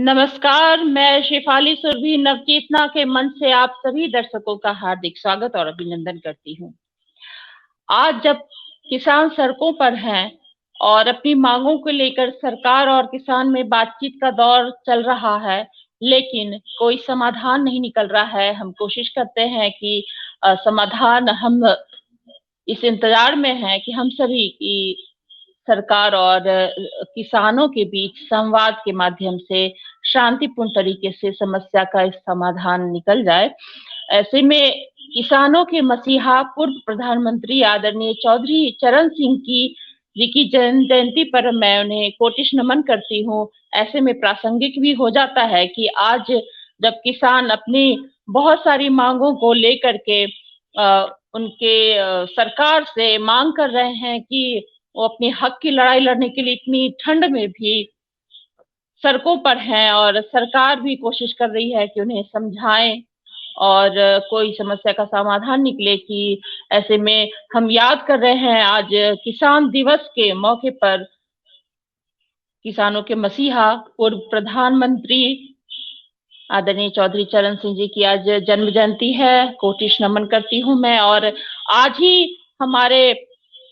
नमस्कार, मैं शेफाली सुरभि नवचेतना के मंच से आप सभी दर्शकों का हार्दिक स्वागत और अभिनंदन करती हूँ। आज जब किसान सड़कों पर हैं और अपनी मांगों को लेकर सरकार और किसान में बातचीत का दौर चल रहा है, लेकिन कोई समाधान नहीं निकल रहा है। हम कोशिश करते हैं कि समाधान हम इस इंतजार में हैं कि हम सभी की सरकार और किसानों के बीच संवाद के माध्यम से शांतिपूर्ण तरीके से समस्या का समाधान निकल जाए। ऐसे में किसानों के मसीहा पूर्व प्रधानमंत्री आदरणीय चौधरी चरण सिंह जी की जयंती पर मैं उन्हें कोटिश नमन करती हूँ। ऐसे में प्रासंगिक भी हो जाता है कि आज जब किसान अपनी बहुत सारी मांगों को लेकर के उनके सरकार से मांग कर रहे हैं कि वो अपने हक की लड़ाई लड़ने के लिए इतनी ठंड में भी सड़कों पर हैं और सरकार भी कोशिश कर रही है कि उन्हें समझाएं और कोई समस्या का समाधान निकले। कि ऐसे में हम याद कर रहे हैं आज किसान दिवस के मौके पर किसानों के मसीहा पूर्व प्रधानमंत्री आदरणीय चौधरी चरण सिंह जी की आज जन्म जयंती है। कोटिश नमन करती हूँ मैं। और आज ही हमारे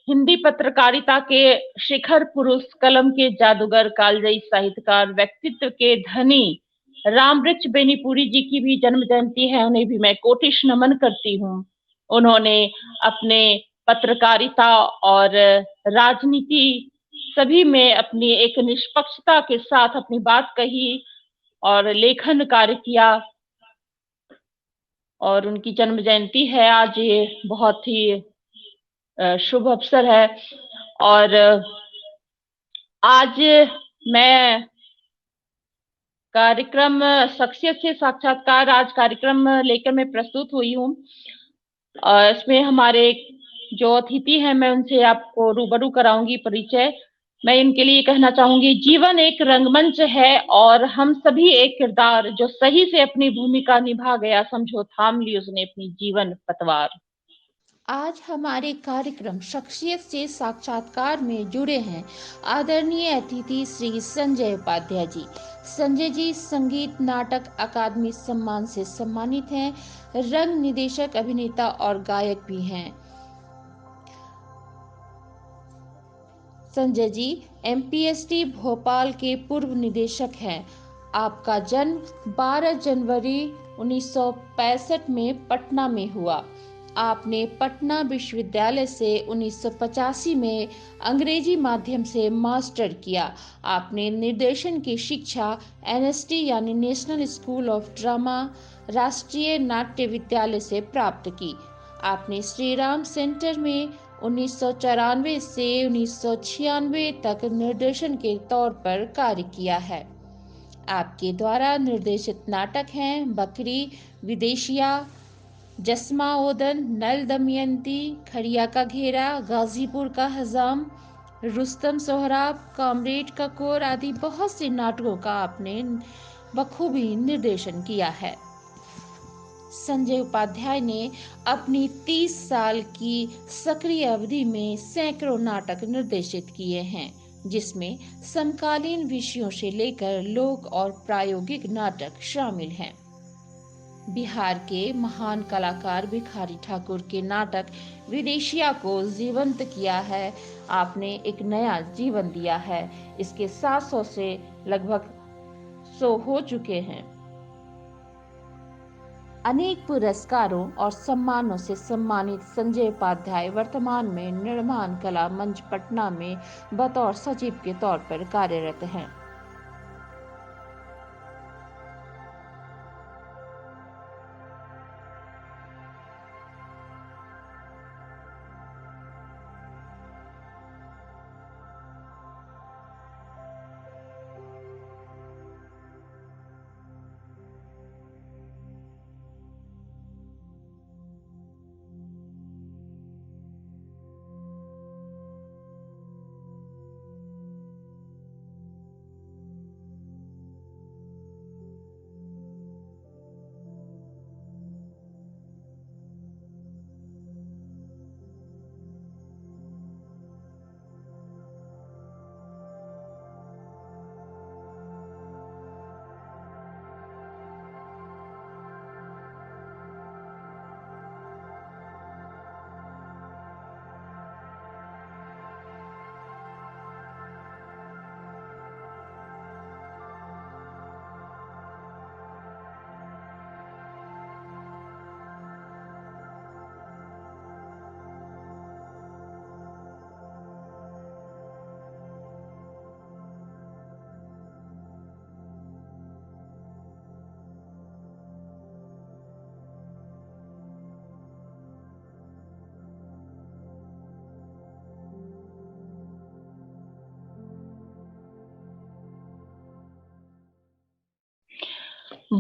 हिंदी पत्रकारिता के शिखर पुरुष, कलम के जादूगर, कालजयी साहित्यकार, व्यक्तित्व के धनी रामवृक्ष बेनीपुरी जी की भी जन्म जयंती है। उन्हें भी मैं कोटिश नमन करती हूँ। उन्होंने अपने पत्रकारिता और राजनीति सभी में अपनी एक निष्पक्षता के साथ अपनी बात कही और लेखन कार्य किया और उनकी जन्म जयंती है आज। ये बहुत ही शुभ अवसर है। और आज मैं कार्यक्रम शख्सियत से साक्षात्कार आज कार्यक्रम लेकर मैं प्रस्तुत हुई हूँ। इसमें हमारे जो अतिथि हैं मैं उनसे आपको रूबरू कराऊंगी परिचय। मैं इनके लिए कहना चाहूंगी, जीवन एक रंगमंच है और हम सभी एक किरदार जो सही से अपनी भूमिका निभा गया, समझो थाम ली उसने अपनी जीवन पतवार। आज हमारे कार्यक्रम शख्सियत से साक्षात्कार में जुड़े हैं आदरणीय अतिथि श्री संजय उपाध्याय जी। संजय जी संगीत नाटक अकादमी सम्मान से सम्मानित हैं, रंग निदेशक, अभिनेता और गायक भी हैं। संजय जी एमपीएसटी भोपाल के पूर्व निदेशक हैं। आपका जन्म 12 जनवरी 1965 में पटना में हुआ। आपने पटना विश्वविद्यालय से 1985 में अंग्रेजी माध्यम से मास्टर किया। आपने निर्देशन की शिक्षा एनएसटी यानी नेशनल स्कूल ऑफ ड्रामा राष्ट्रीय नाट्य विद्यालय से प्राप्त की। आपने श्री राम सेंटर में 1994 से 1996 तक निर्देशन के तौर पर कार्य किया है। आपके द्वारा निर्देशित नाटक हैं बकरी, विदेशिया, जस्मा ओदन, नल दमयंती, खड़िया का घेरा, गाजीपुर का हजाम, रुस्तम सोहराब, कामरेड ककोर आदि बहुत से नाटकों का आपने बखूबी निर्देशन किया है। संजय उपाध्याय ने अपनी 30 साल की सक्रिय अवधि में सैकड़ों नाटक निर्देशित किए हैं, जिसमें समकालीन विषयों से लेकर लोक और प्रायोगिक नाटक शामिल हैं। बिहार के महान कलाकार भिखारी ठाकुर के नाटक विदेशिया को जीवंत किया है। आपने एक नया जीवन दिया है। इसके 700 से लगभग 100 हो चुके हैं। अनेक पुरस्कारों और सम्मानों से सम्मानित संजय उपाध्याय वर्तमान में निर्माण कला मंच पटना में बतौर सचिव के तौर पर कार्यरत हैं।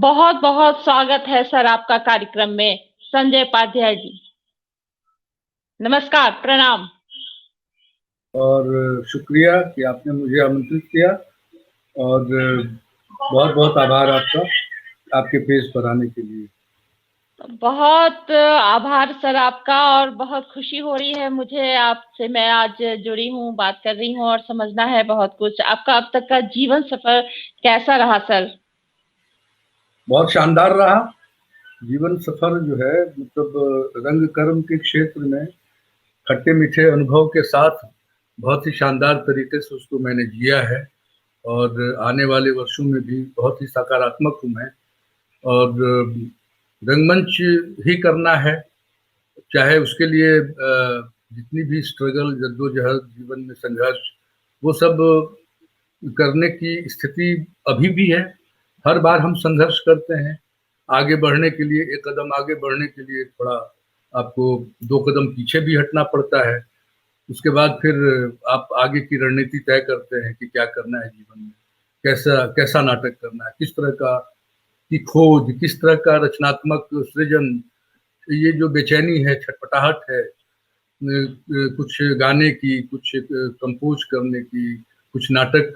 बहुत बहुत स्वागत है सर आपका कार्यक्रम में। संजय उपाध्याय जी, नमस्कार, प्रणाम। और शुक्रिया कि आपने मुझे आमंत्रित किया, और बहुत बहुत आभार आपका, आपके पेज पर आने के लिए। बहुत आभार सर आपका, और बहुत खुशी हो रही है मुझे आपसे। मैं आज जुड़ी हूँ, बात कर रही हूँ, और समझना है बहुत कुछ। आपका अब तक का जीवन सफर कैसा रहा सर? बहुत शानदार रहा जीवन सफर जो है, मतलब रंग कर्म के क्षेत्र में खट्टे मीठे अनुभव के साथ बहुत ही शानदार तरीके से उसको मैंने जिया है, और आने वाले वर्षों में भी बहुत ही सकारात्मक हूँ मैं। और रंगमंच ही करना है, चाहे उसके लिए जितनी भी स्ट्रगल, जद्दोजहद, जीवन में संघर्ष, वो सब करने की स्थिति अभी भी है। हर बार हम संघर्ष करते हैं आगे बढ़ने के लिए, एक कदम आगे बढ़ने के लिए थोड़ा आपको दो कदम पीछे भी हटना पड़ता है। उसके बाद फिर आप आगे की रणनीति तय करते हैं कि क्या करना है जीवन में, कैसा कैसा नाटक करना है, किस तरह का की खोज, किस तरह का रचनात्मक सृजन। ये जो बेचैनी है, छटपटाहट है, कुछ गाने की, कुछ कंपोज करने की, कुछ नाटक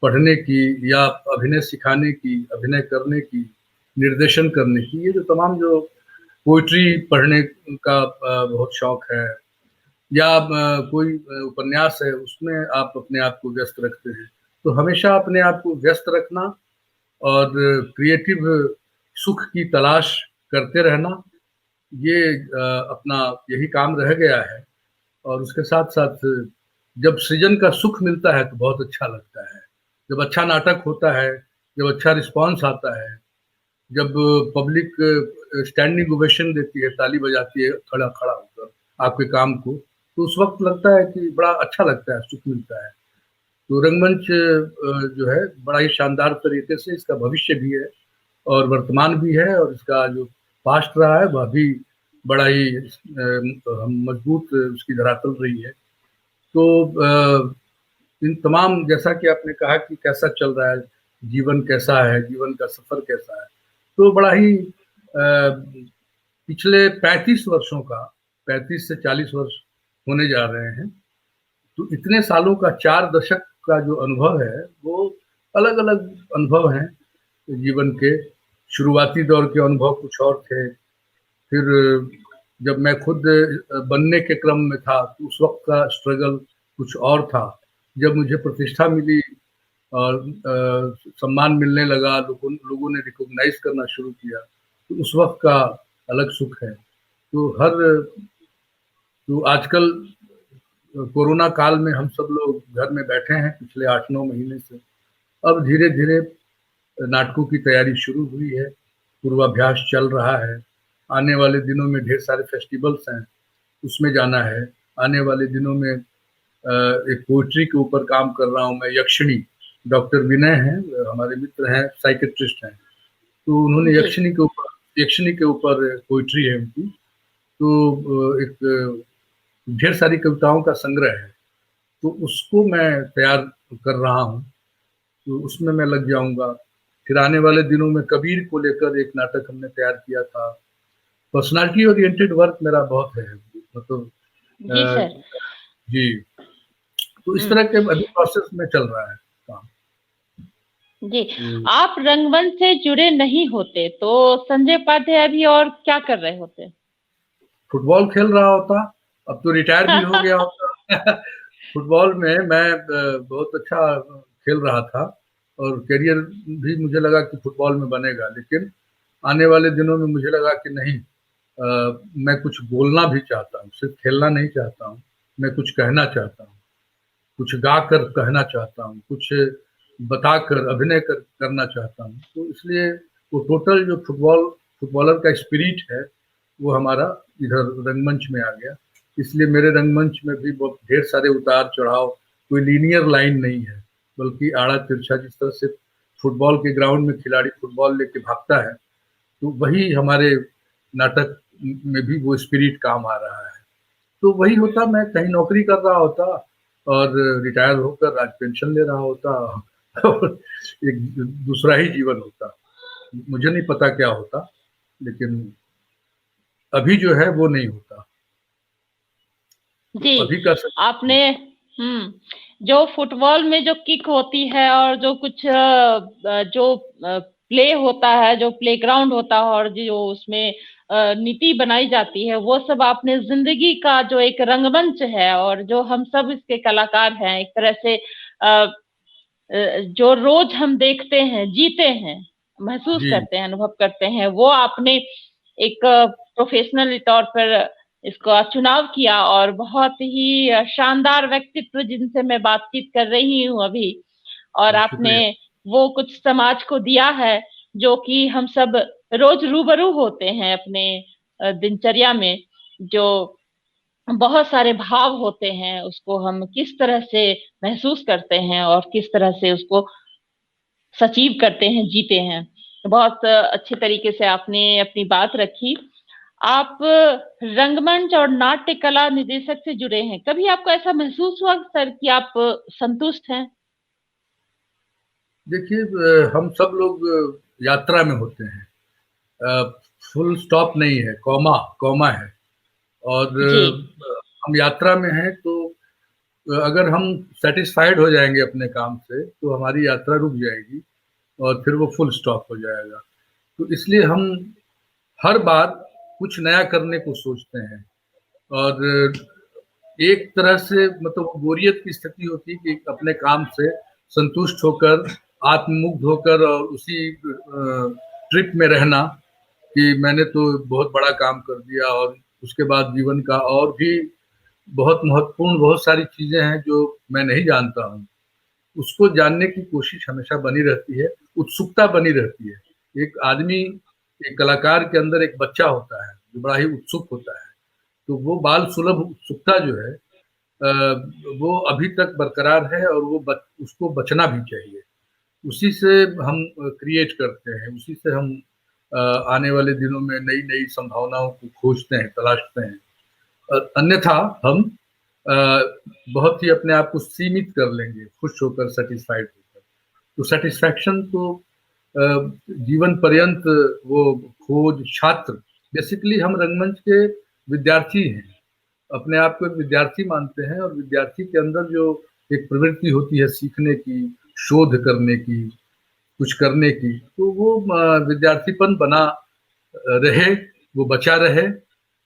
पढ़ने की, या अभिनय सिखाने की, अभिनय करने की, निर्देशन करने की, ये जो तमाम जो पोइट्री पढ़ने का बहुत शौक है, या कोई उपन्यास है, उसमें आप अपने आप को व्यस्त रखते हैं। तो हमेशा अपने आप को व्यस्त रखना और क्रिएटिव सुख की तलाश करते रहना, ये अपना यही काम रह गया है। और उसके साथ साथ जब सृजन का सुख मिलता है तो बहुत अच्छा लगता है। जब अच्छा नाटक होता है, जब अच्छा रिस्पांस आता है, जब पब्लिक स्टैंडिंग ओवेशन देती है, ताली बजाती है खड़ा खड़ा होकर आपके काम को, तो उस वक्त लगता है कि बड़ा अच्छा लगता है, सुख मिलता है। तो रंगमंच जो है बड़ा ही शानदार तरीके से, इसका भविष्य भी है और वर्तमान भी है, और इसका जो पास्ट रहा है वह भी बड़ा ही मजबूत उसकी धरातल रही है। तो इन तमाम, जैसा कि आपने कहा कि कैसा चल रहा है जीवन, कैसा है जीवन का सफर, कैसा है, तो बड़ा ही पिछले 35 वर्षों का, 35 से 40 वर्ष होने जा रहे हैं, तो इतने सालों का 4 दशक का जो अनुभव है वो अलग अलग अनुभव हैं जीवन के। शुरुआती दौर के अनुभव कुछ और थे, फिर जब मैं खुद बनने के क्रम में था तो उस वक्त का स्ट्रगल कुछ और था। जब मुझे प्रतिष्ठा मिली और सम्मान मिलने लगा, लोगों ने रिकॉग्नाइज करना शुरू किया, तो उस वक्त का अलग सुख है। तो आजकल कोरोना काल में हम सब लोग घर में बैठे हैं पिछले 8-9 महीने से। अब धीरे धीरे नाटकों की तैयारी शुरू हुई है, पूर्वाभ्यास चल रहा है। आने वाले दिनों में ढेर सारे फेस्टिवल्स हैं, उसमें जाना है। आने वाले दिनों में एक पोइट्री के ऊपर काम कर रहा हूँ मैं। यक्षिणी, डॉक्टर विनय हैं, हमारे मित्र हैं, साइकेट्रिस्ट हैं, तो उन्होंने यक्षिणी के ऊपर पोइट्री है उनकी। तो एक ढेर सारी कविताओं का संग्रह है, तो उसको मैं तैयार कर रहा हूँ, तो उसमें मैं लग जाऊंगा। फिर आने वाले दिनों में कबीर को लेकर एक नाटक हमने तैयार किया था। पर्सनालिटी ओरिएंटेड वर्क मेरा बहुत है, मतलब जी। तो इस तरह के अभी प्रोसेस में चल रहा है काम। जी, आप रंगमंच से जुड़े नहीं होते तो संजय उपाध्याय अभी और क्या कर रहे होते? फुटबॉल खेल रहा होता, अब तो रिटायर भी हो गया होता। फुटबॉल में मैं बहुत अच्छा खेल रहा था, और करियर भी मुझे लगा कि फुटबॉल में बनेगा, लेकिन आने वाले दिनों में मुझे लगा कि नहीं, मैं कुछ बोलना भी चाहता हूँ, सिर्फ खेलना नहीं चाहता हूँ, मैं कुछ कहना चाहता हूँ, कुछ गा कर कहना चाहता हूँ, कुछ बताकर अभिनय करना चाहता हूँ। तो इसलिए वो टोटल जो फुटबॉलर का स्पिरिट है वो हमारा इधर रंगमंच में आ गया। इसलिए मेरे रंगमंच में भी बहुत ढेर सारे उतार चढ़ाव, कोई लीनियर लाइन नहीं है, बल्कि आड़ा तिरछा। जिस तरह से फुटबॉल के ग्राउंड में खिलाड़ी फुटबॉल लेके भागता है, तो वही हमारे नाटक में भी वो स्पिरिट काम आ रहा है। तो वही होता, मैं कहीं नौकरी कर रहा होता और रिटायर होकर आज पेंशन ले रहा होता, और एक दूसरा ही जीवन होता। मुझे नहीं पता क्या होता, लेकिन अभी जो है वो नहीं होता। जी, अभी का आपने जो फुटबॉल में जो किक होती है और जो कुछ जो प्ले होता है, जो प्लेग्राउंड होता है और जो उसमें नीति बनाई जाती है, वो सब आपने जिंदगी का जो एक रंगमंच है और जो हम सब इसके कलाकार हैं, एक तरह से जो रोज हम देखते हैं, जीते हैं, महसूस जी करते हैं, अनुभव करते हैं, वो आपने एक प्रोफेशनल तौर पर इसका चुनाव किया और बहुत ही शानदार व्यक्तित्व जिनसे मैं बातचीत कर रही हूँ अभी, और आपने शुक्रिया। वो कुछ समाज को दिया है जो कि हम सब रोज रूबरू होते हैं अपने दिनचर्या में। जो बहुत सारे भाव होते हैं, उसको हम किस तरह से महसूस करते हैं और किस तरह से उसको सचीव करते हैं, जीते हैं। बहुत अच्छे तरीके से आपने अपनी बात रखी। आप रंगमंच और नाट्य कला निदेशक से जुड़े हैं, कभी आपको ऐसा महसूस हुआ सर कि आप संतुष्ट हैं? देखिए, हम सब लोग यात्रा में होते हैं, फुल स्टॉप नहीं है, कॉमा कॉमा है। और जी। हम यात्रा में हैं, तो अगर हम सेटिस्फाइड हो जाएंगे अपने काम से तो हमारी यात्रा रुक जाएगी और फिर वो फुल स्टॉप हो जाएगा। तो इसलिए हम हर बार कुछ नया करने को सोचते हैं। और एक तरह से मतलब बोरियत की स्थिति होती है कि अपने काम से संतुष्ट होकर, आत्ममुग्ध होकर और उसी ट्रिप में रहना कि मैंने तो बहुत बड़ा काम कर दिया, और उसके बाद जीवन का और भी बहुत महत्वपूर्ण बहुत सारी चीजें हैं जो मैं नहीं जानता हूँ, उसको जानने की कोशिश हमेशा बनी रहती है, उत्सुकता बनी रहती है। एक आदमी, एक कलाकार के अंदर एक बच्चा होता है जो बड़ा ही उत्सुक होता है, तो वो बाल सुलभ उत्सुकता जो है वो अभी तक बरकरार है, और वो उसको बचना भी चाहिए। उसी से हम क्रिएट करते हैं, उसी से हम आने वाले दिनों में नई नई संभावनाओं को खोजते हैं, तलाशते हैं। अन्यथा हम बहुत ही अपने आप को सीमित कर लेंगे, खुश होकर, सेटिस्फाइड होकर। तो सेटिस्फैक्शन तो जीवन पर्यंत वो खोज, छात्र, बेसिकली हम रंगमंच के विद्यार्थी हैं, अपने आप को एक विद्यार्थी मानते हैं, और विद्यार्थी के अंदर जो एक प्रवृत्ति होती है सीखने की, शोध करने की, कुछ करने की, तो वो विद्यार्थीपन बना रहे, वो बचा रहे।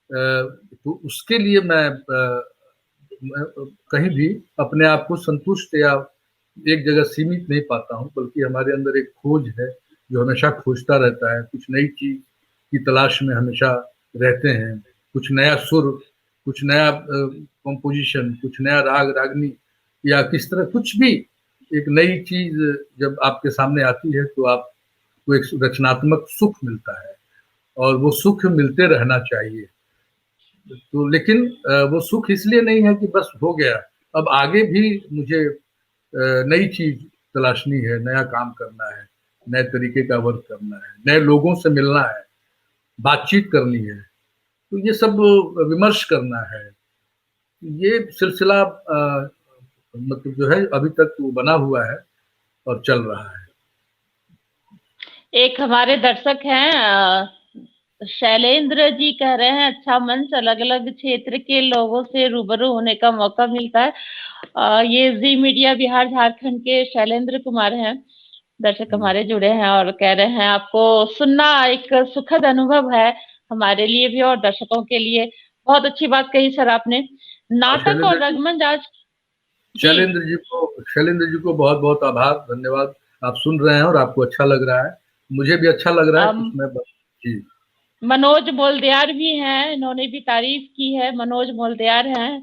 तो उसके लिए मैं कहीं भी अपने आप को संतुष्ट या एक जगह सीमित नहीं पाता हूँ, बल्कि हमारे अंदर एक खोज है जो हमेशा खोजता रहता है, कुछ नई चीज की तलाश में हमेशा रहते हैं। कुछ नया सुर, कुछ नया कंपोजिशन, कुछ नया राग रागनी, या किस तरह कुछ भी एक नई चीज जब आपके सामने आती है तो आपको एक रचनात्मक सुख मिलता है, और वो सुख मिलते रहना चाहिए। तो लेकिन वो सुख इसलिए नहीं है कि बस हो गया, अब आगे भी मुझे नई चीज तलाशनी है, नया काम करना है, नए तरीके का वर्क करना है, नए लोगों से मिलना है, बातचीत करनी है, तो ये सब विमर्श करना है। ये सिलसिला मतलब जो है अभी तक वो बना हुआ है और चल रहा है। एक हमारे दर्शक हैं शैलेंद्र जी, कह रहे हैं अच्छा मंच, अलग अलग क्षेत्र के लोगों से रूबरू होने का मौका मिलता है। ये जी मीडिया बिहार झारखंड के शैलेंद्र कुमार हैं, दर्शक हमारे जुड़े हैं और कह रहे हैं आपको सुनना एक सुखद अनुभव है हमारे लिए भी और दर्शकों के लिए। बहुत अच्छी बात कही सर आपने। नाटक और रंगमंच आज शैलेंद्र जी को बहुत बहुत आभार, धन्यवाद। आप सुन रहे हैं और आपको अच्छा लग रहा है, मुझे भी अच्छा लग रहा है उसमें। जी, मनोज मोलदियार भी हैं, इन्होंने भी तारीफ की है। मनोज मोलदियार हैं,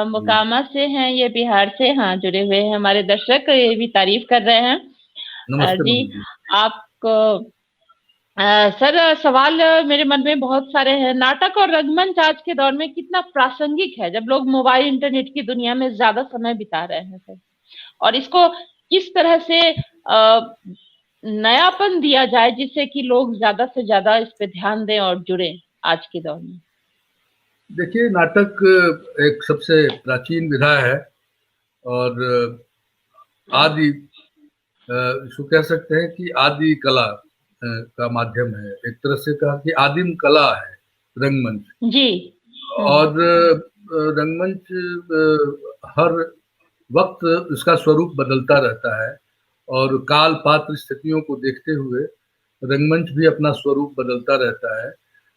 मोकामा से हैं, ये बिहार से, हाँ, जुड़े हुए हैं हमारे दर्शक, ये भी तारीफ कर रहे हैं। नमस्ते जी, जी। आपको सर सवाल मेरे मन में बहुत सारे हैं। नाटक और रंगमंच आज के दौर में कितना प्रासंगिक है जब लोग मोबाइल इंटरनेट की दुनिया में ज्यादा समय बिता रहे हैं सर, और इसको किस तरह से नयापन दिया जाए जिससे कि लोग ज्यादा से ज्यादा इस पे ध्यान दें और जुड़े आज के दौर में? देखिए, नाटक एक सबसे प्राचीन विधा है और आदि, इसको कह सकते हैं कि आदि कला, का माध्यम है, एक तरह से कहा कि आदिम कला है रंगमंच। जी। और रंगमंच हर वक्त इसका स्वरूप बदलता रहता है और काल पात्र स्थितियों को देखते हुए रंगमंच भी अपना स्वरूप बदलता रहता है।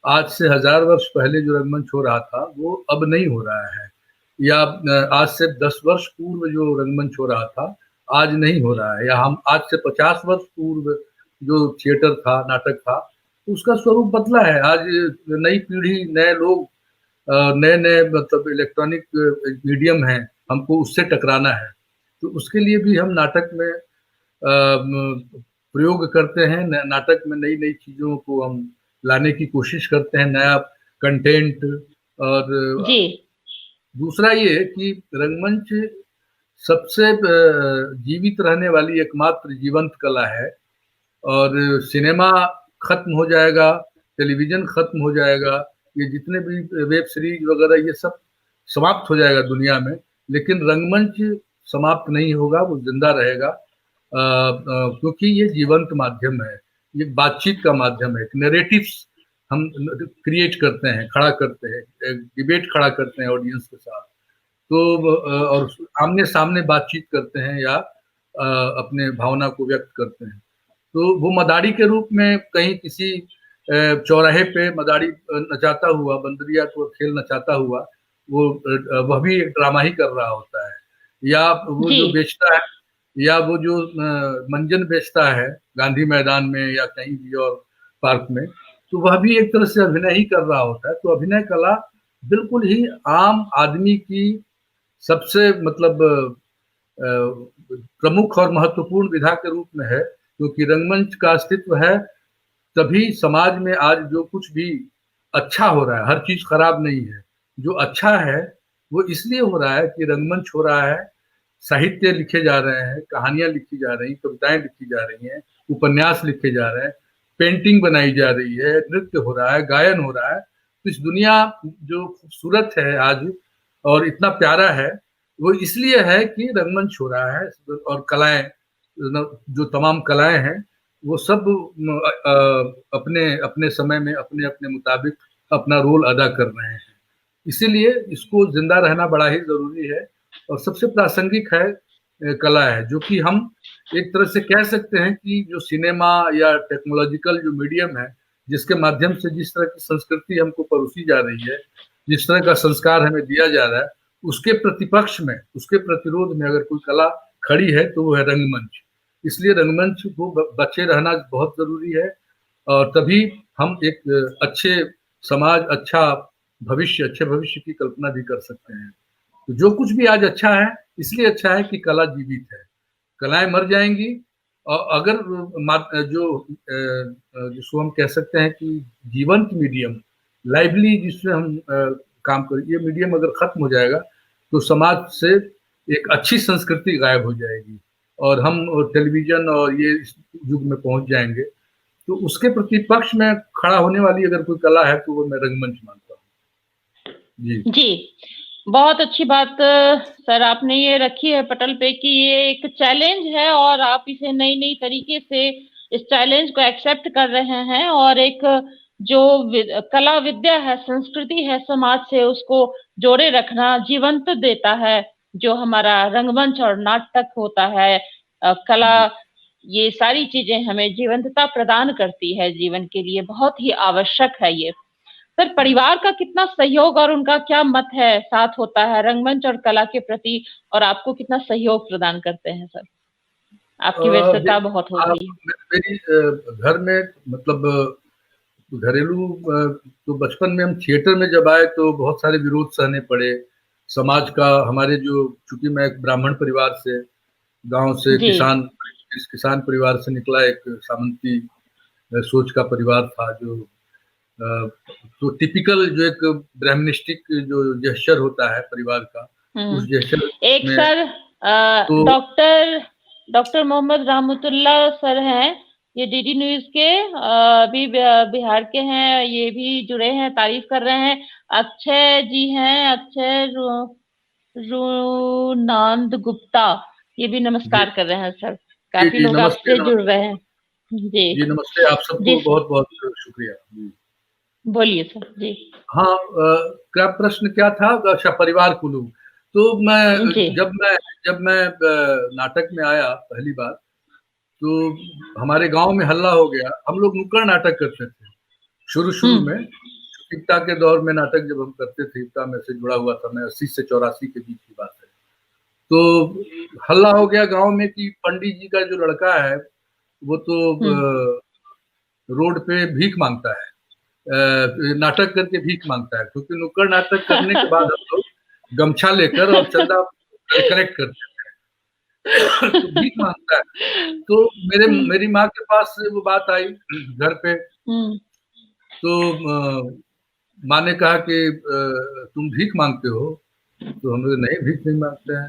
आज से 1000 वर्ष पहले जो रंगमंच हो रहा था वो अब नहीं हो रहा है, या आज से 10 वर्ष पूर्व जो रंगमंच हो रहा था आज नहीं हो रहा है, या हम आज से 50 वर्ष पूर्व जो थिएटर था, नाटक था, उसका स्वरूप बदला है। आज नई पीढ़ी, नए लोग, नए नए मतलब इलेक्ट्रॉनिक मीडियम हैं, हमको उससे टकराना है। तो उसके लिए भी हम नाटक में प्रयोग करते हैं, नाटक में नई नई चीज़ों को हम लाने की कोशिश करते हैं, नया कंटेंट। और जी। दूसरा ये कि रंगमंच सबसे जीवित रहने वाली एकमात्र जीवंत कला है। और सिनेमा खत्म हो जाएगा, टेलीविज़न खत्म हो जाएगा, ये जितने भी वेब सीरीज वगैरह ये सब समाप्त हो जाएगा दुनिया में, लेकिन रंगमंच समाप्त नहीं होगा, वो जिंदा रहेगा, क्योंकि ये जीवंत माध्यम है, ये बातचीत का माध्यम है। नैरेटिव्स हम क्रिएट करते हैं, खड़ा करते हैं, डिबेट खड़ा करते हैं ऑडियंस के साथ, तो और आमने सामने बातचीत करते हैं या अपने भावना को व्यक्त करते हैं। तो वो मदारी के रूप में कहीं किसी चौराहे पे मदारी नचाता हुआ, बंदरिया को खेल नचाता हुआ, वह भी एक ड्रामा ही कर रहा होता है। या वो जो बेचता है, या वो जो मंजन बेचता है गांधी मैदान में या कहीं भी और पार्क में, तो वह भी एक तरह से अभिनय ही कर रहा होता है। तो अभिनय कला बिल्कुल ही आम आदमी की सबसे मतलब प्रमुख और महत्वपूर्ण विधा के रूप में है, क्योंकि रंगमंच का अस्तित्व है तभी समाज में आज जो कुछ भी अच्छा हो रहा है, हर चीज खराब नहीं है, जो अच्छा है वो इसलिए हो रहा है कि रंगमंच हो रहा है, साहित्य लिखे जा रहे हैं, कहानियां लिखी जा रही, कविताएं लिखी जा रही हैं, उपन्यास लिखे जा रहे हैं, पेंटिंग बनाई जा रही है, नृत्य हो रहा है, गायन हो रहा है। तो इस दुनिया जो खूबसूरत है आज और इतना प्यारा है, वो इसलिए है कि रंगमंच हो रहा है। और कलाएं, जो तमाम कलाएं हैं, वो सब अपने अपने समय में अपने अपने मुताबिक अपना रोल अदा कर रहे हैं। इसीलिए इसको जिंदा रहना बड़ा ही जरूरी है और सबसे प्रासंगिक है कला है, जो कि हम एक तरह से कह सकते हैं कि जो सिनेमा या टेक्नोलॉजिकल जो मीडियम है, जिसके माध्यम से जिस तरह की संस्कृति हमको परोसी जा रही है, जिस तरह का संस्कार हमें दिया जा रहा है, उसके प्रतिपक्ष में, उसके प्रतिरोध में अगर कोई कला खड़ी है तो वो है रंगमंच। इसलिए रंगमंच को बचे रहना बहुत जरूरी है, और तभी हम एक अच्छे समाज, अच्छा भविष्य, अच्छे भविष्य की कल्पना भी कर सकते हैं। तो जो कुछ भी आज अच्छा है, इसलिए अच्छा है कि कला जीवित है। कलाएं मर जाएंगी, और अगर जिसको हम कह सकते हैं कि जीवंत मीडियम, लाइवली जिससे हम काम करें, ये मीडियम अगर खत्म हो जाएगा तो समाज से एक अच्छी संस्कृति गायब हो जाएगी और हम टेलीविजन और ये इस युग में पहुंच जाएंगे। तो उसके प्रतिपक्ष में खड़ा होने वाली अगर कोई कला है तो वो मैं रंगमंच मानता हूँ। जी, बहुत अच्छी बात सर आपने ये रखी है पटल पे कि ये एक चैलेंज है और आप इसे नई नई तरीके से इस चैलेंज को एक्सेप्ट कर रहे हैं, और एक जो कला विद्या है, संस्कृति है समाज से, उसको जोड़े रखना, जीवंत देता है। जो हमारा रंगमंच और नाटक होता है, कला, ये सारी चीजें हमें जीवंतता प्रदान करती है, जीवन के लिए बहुत ही आवश्यक है ये। सर, परिवार का कितना सहयोग और उनका क्या मत है, साथ होता है रंगमंच और कला के प्रति, और आपको कितना सहयोग प्रदान करते हैं सर? आपकी व्यस्तता बहुत होती है। मेरी घर में मतलब घरेलू, तो बचपन में हम थिएटर में जब आए तो बहुत सारे विरोध सहने पड़े समाज का। हमारे जो, चूंकि मैं एक ब्राह्मण परिवार से, गांव से, किसान परिवार से निकला, एक सामंती सोच का परिवार था, जो तो टिपिकल जो एक ब्राह्मणिस्टिक जो जेस्चर होता है परिवार का, उस जेस्चर एक में sir doctor Mohammed Rahmatullah sir हैं, ये डीडी न्यूज के अभी बिहार के हैं, ये भी जुड़े हैं, तारीफ कर रहे हैं। अक्षय जी हैं, अक्षय रुनांद गुप्ता, ये भी नमस्कार कर रहे हैं सर। काफी लोग आपसे जुड़ रहे हैं। जी जी नमस्ते, आप सबको जी सर, बहुत बहुत शुक्रिया जी। बोलिए सर जी। हाँ, क्या प्रश्न क्या था? अच्छा, परिवार को लोग, तो मैं जी। जब मैं नाटक में आया पहली बार, तो हमारे गांव में हल्ला हो गया। हम लोग नुक्कड़ नाटक करते थे शुरू में। एकता के दौर में नाटक जब हम करते थे, एकता में से जुड़ा हुआ था मैं, 80 से 84 के बीच की बात है। तो हल्ला हो गया गांव में कि पंडित जी का जो लड़का है वो तो रोड पे भीख मांगता है, नाटक करके भीख मांगता है, क्योंकि नुक्कड़ नाटक करने के बाद हम लोग गमछा लेकर और चंदा कलेक्ट करते हैं। तो भीख मांगता है। तो मेरी माँ के पास वो बात आई घर पे। तो माँ ने कहा कि तुम भीख मांगते हो? तो हम लोग नहीं, भीख नहीं मांगते हैं।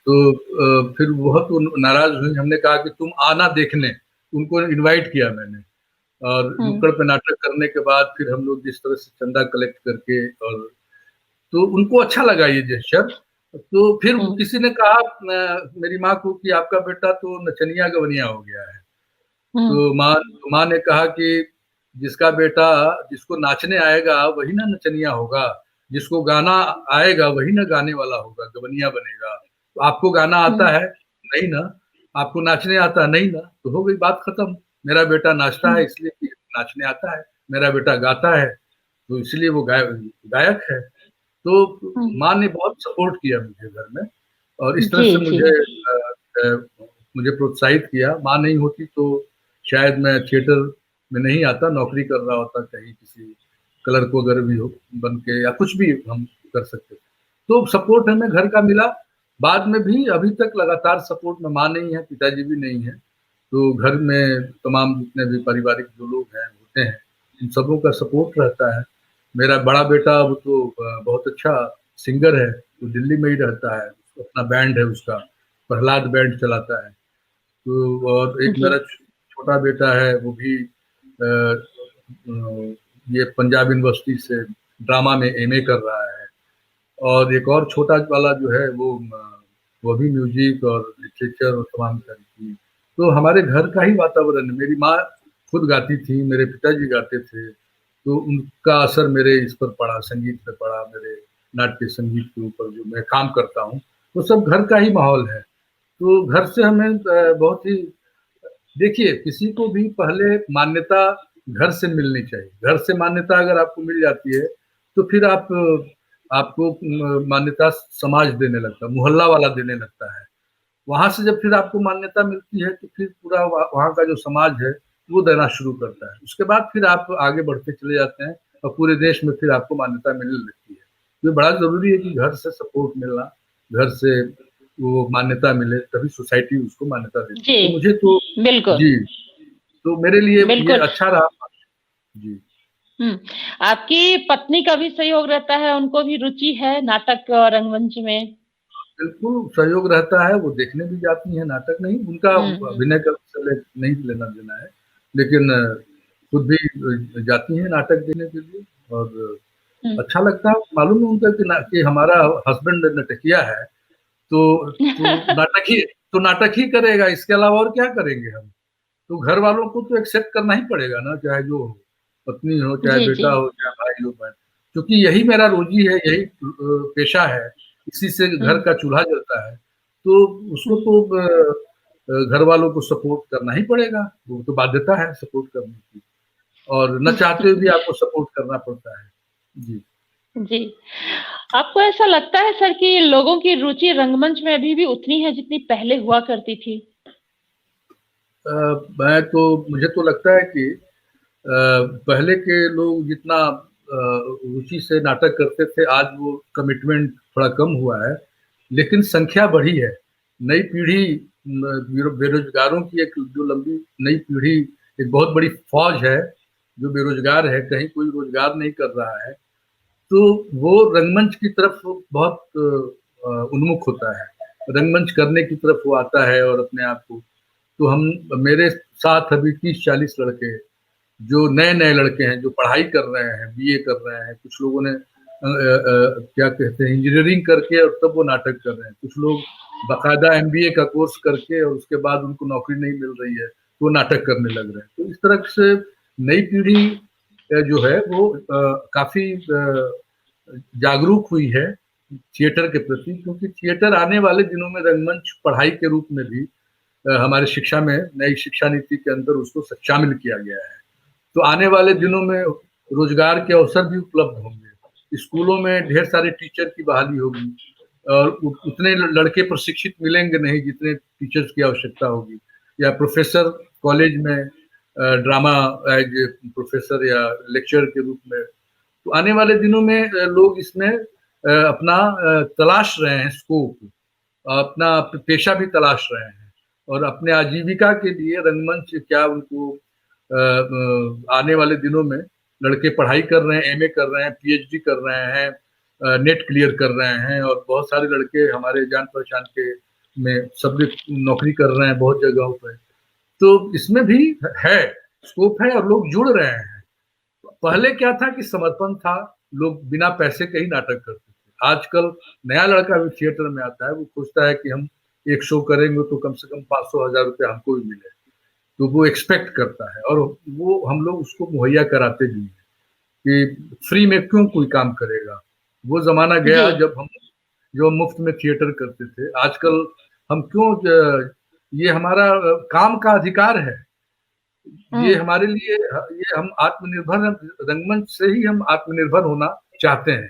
तो फिर बहुत नाराज हुई। हमने कहा कि तुम आना देखने। उनको इनवाइट किया मैंने, और नुक्कड़ पे नाटक करने के बाद फिर हम लोग जिस तरह से चंदा कलेक्ट करके, और तो उनको अच्छा लगा ये जेस्चर। तो फिर किसी ने कहा मेरी माँ को कि आपका बेटा तो नचनिया गवनिया हो गया है। तो माँ ने कहा कि जिसका बेटा, जिसको नाचने आएगा वही ना नचनिया होगा, जिसको गाना आएगा वही ना गाने वाला होगा, गवनिया बनेगा। तो आपको गाना आता है? नहीं ना। आपको नाचने आता? नहीं ना। तो हो गई बात खत्म। मेरा बेटा नाचता है इसलिए कि नाचने आता है, मेरा बेटा गाता है तो इसलिए वो गायक है। तो माँ ने बहुत सपोर्ट किया मुझे घर में, और इस तरह जी से जी। मुझे प्रोत्साहित किया। माँ नहीं होती तो शायद मैं थिएटर में नहीं आता, नौकरी कर रहा होता कहीं, किसी क्लर्क वगैरह भी हो बन के, या कुछ भी हम कर सकते थे। तो सपोर्ट हमें घर का मिला। बाद में भी अभी तक लगातार सपोर्ट में, माँ नहीं है, पिताजी भी नहीं है, तो घर में तमाम जितने भी पारिवारिक जो लोग हैं होते हैं, इन सबों का सपोर्ट रहता है। मेरा बड़ा बेटा वो तो बहुत अच्छा सिंगर है, वो दिल्ली में ही रहता है, अपना बैंड है उसका, प्रहलाद बैंड चलाता है। तो और एक जी मेरा छोटा बेटा है, वो भी ये पंजाब यूनिवर्सिटी से ड्रामा में एमए कर रहा है। और एक और छोटा वाला जो है वो भी म्यूजिक और लिटरेचर और तमाम तरह की। तो हमारे घर का ही वातावरण है। मेरी माँ खुद गाती थी, मेरे पिताजी गाते थे, तो उनका असर मेरे इस पर पड़ा, संगीत पे पड़ा, मेरे नाट्य संगीत के ऊपर जो मैं काम करता हूँ, वो सब घर का ही माहौल है। तो घर से हमें बहुत ही, देखिए किसी को भी पहले मान्यता घर से मिलनी चाहिए। घर से मान्यता अगर आपको मिल जाती है तो फिर आपको मान्यता समाज देने लगता है, मोहल्ला वाला देने लगता है। वहां से जब फिर आपको मान्यता मिलती है तो फिर पूरा वहाँ का जो समाज है वो देना शुरू करता है। उसके बाद फिर आप आगे बढ़ते चले जाते हैं और पूरे देश में फिर आपको मान्यता मिलने लगती है। तो बड़ा जरूरी है कि घर से सपोर्ट मिलना, घर से वो मान्यता मिले, तभी सोसाइटी उसको मान्यता देती जी है। तो मुझे तो बिल्कुल जी, तो मेरे लिए ये बिल्कुल। अच्छा रहा। जी आपकी पत्नी का भी सहयोग रहता है? उनको भी रुचि है नाटक और रंगमंच में? बिल्कुल सहयोग रहता है, वो देखने भी जाती हैं नाटक। नहीं, उनका हम्म अभिनय का नहीं लेना देना है, लेकिन खुद भी जाती हैं नाटक देखने के लिए। और हम्म अच्छा लगता है, मालूम है उनका कि हमारा हस्बैंड नटकिया है, तो नाटक ही करेगा, इसके अलावा और क्या करेंगे हम। तो घर वालों को तो एक्सेप्ट करना ही पड़ेगा ना, चाहे जो हो, पत्नी हो, चाहे जी जी। बेटा हो, चाहे भाई हो, बहन। क्योंकि यही मेरा रोजी है, यही पेशा है, इसी से घर हम्म का चूल्हा जलता है। तो उसको हम्म तो घर वालों को सपोर्ट करना ही पड़ेगा, वो तो बाध्यता है सपोर्ट करने की, और न चाहते हुए भी आपको सपोर्ट करना पड़ता है। जी जी। आपको ऐसा लगता है सर कि लोगों की रुचि रंगमंच में अभी भी उतनी है जितनी पहले हुआ करती थी? मुझे तो लगता है कि पहले के लोग जितना रुचि से नाटक करते थे, आज वो कमिटमेंट थोड़ा कम हुआ है, लेकिन संख्या बढ़ी है। नई पीढ़ी, बेरोजगारों की एक जो लंबी नई पीढ़ी, एक बहुत बड़ी फौज है जो बेरोजगार है, कहीं कोई रोजगार नहीं कर रहा है, तो वो रंगमंच की तरफ बहुत उन्मुख होता है। रंगमंच करने की तरफ वो आता है और अपने आप को, तो हम, मेरे साथ अभी 30-40 लड़के, जो नए-नए लड़के हैं, जो पढ़ाई कर रहे हैं, बीए कर रहे हैं, कुछ लोगों ने क्या कहते हैं, इंजीनियरिंग करके और तब वो नाटक कर रहे हैं। कुछ लोग बाकायदा एमबीए का कोर्स करके और उसके बाद उनको नौकरी नहीं मिल रही है, वो नाटक करने लग रहे हैं। तो इस तरह से नई पीढ़ी जो है वो काफी जागरूक हुई है थिएटर के प्रति, क्योंकि थिएटर आने वाले दिनों में रंगमंच पढ़ाई के रूप में भी हमारे शिक्षा में नई शिक्षा नीति के अंदर उसको शामिल किया गया है। तो आने वाले दिनों में रोजगार के अवसर भी उपलब्ध होंगे। स्कूलों में ढेर सारे टीचर की बहाली होगी और उतने लड़के प्रशिक्षित मिलेंगे नहीं जितने टीचर्स की आवश्यकता होगी, या प्रोफेसर कॉलेज में ड्रामा एज प्रोफेसर या लेक्चर के रूप में। तो आने वाले दिनों में लोग इसमें अपना तलाश रहे हैं स्कोप, अपना पेशा भी तलाश रहे हैं और अपने आजीविका के लिए रंगमंच क्या उनको आने वाले दिनों में लड़के पढ़ाई कर रहे हैं, एमए कर रहे हैं, पीएचडी कर रहे हैं, नेट क्लियर कर रहे हैं और बहुत सारे लड़के हमारे जान पहचान के में सब नौकरी कर रहे हैं बहुत जगहों पर। तो इसमें भी है स्कोप है और लोग जुड़ रहे हैं। पहले क्या था कि समर्पण था, लोग बिना पैसे के ही नाटक करते थे। आजकल नया लड़का भी थिएटर में आता है, वो सोचता है कि हम एक शो करेंगे तो कम से कम 500-1000 रुपये हमको भी मिले, तो वो एक्सपेक्ट करता है और वो हम लोग उसको मुहैया कराते भी हैं कि फ्री में क्यों कोई काम करेगा। वो जमाना गया जब हम जो मुफ्त में थिएटर करते थे। आजकल हम क्यों, ये हमारा काम का अधिकार है, ये हमारे लिए, ये हम आत्मनिर्भर, रंगमंच से ही हम आत्मनिर्भर होना चाहते हैं।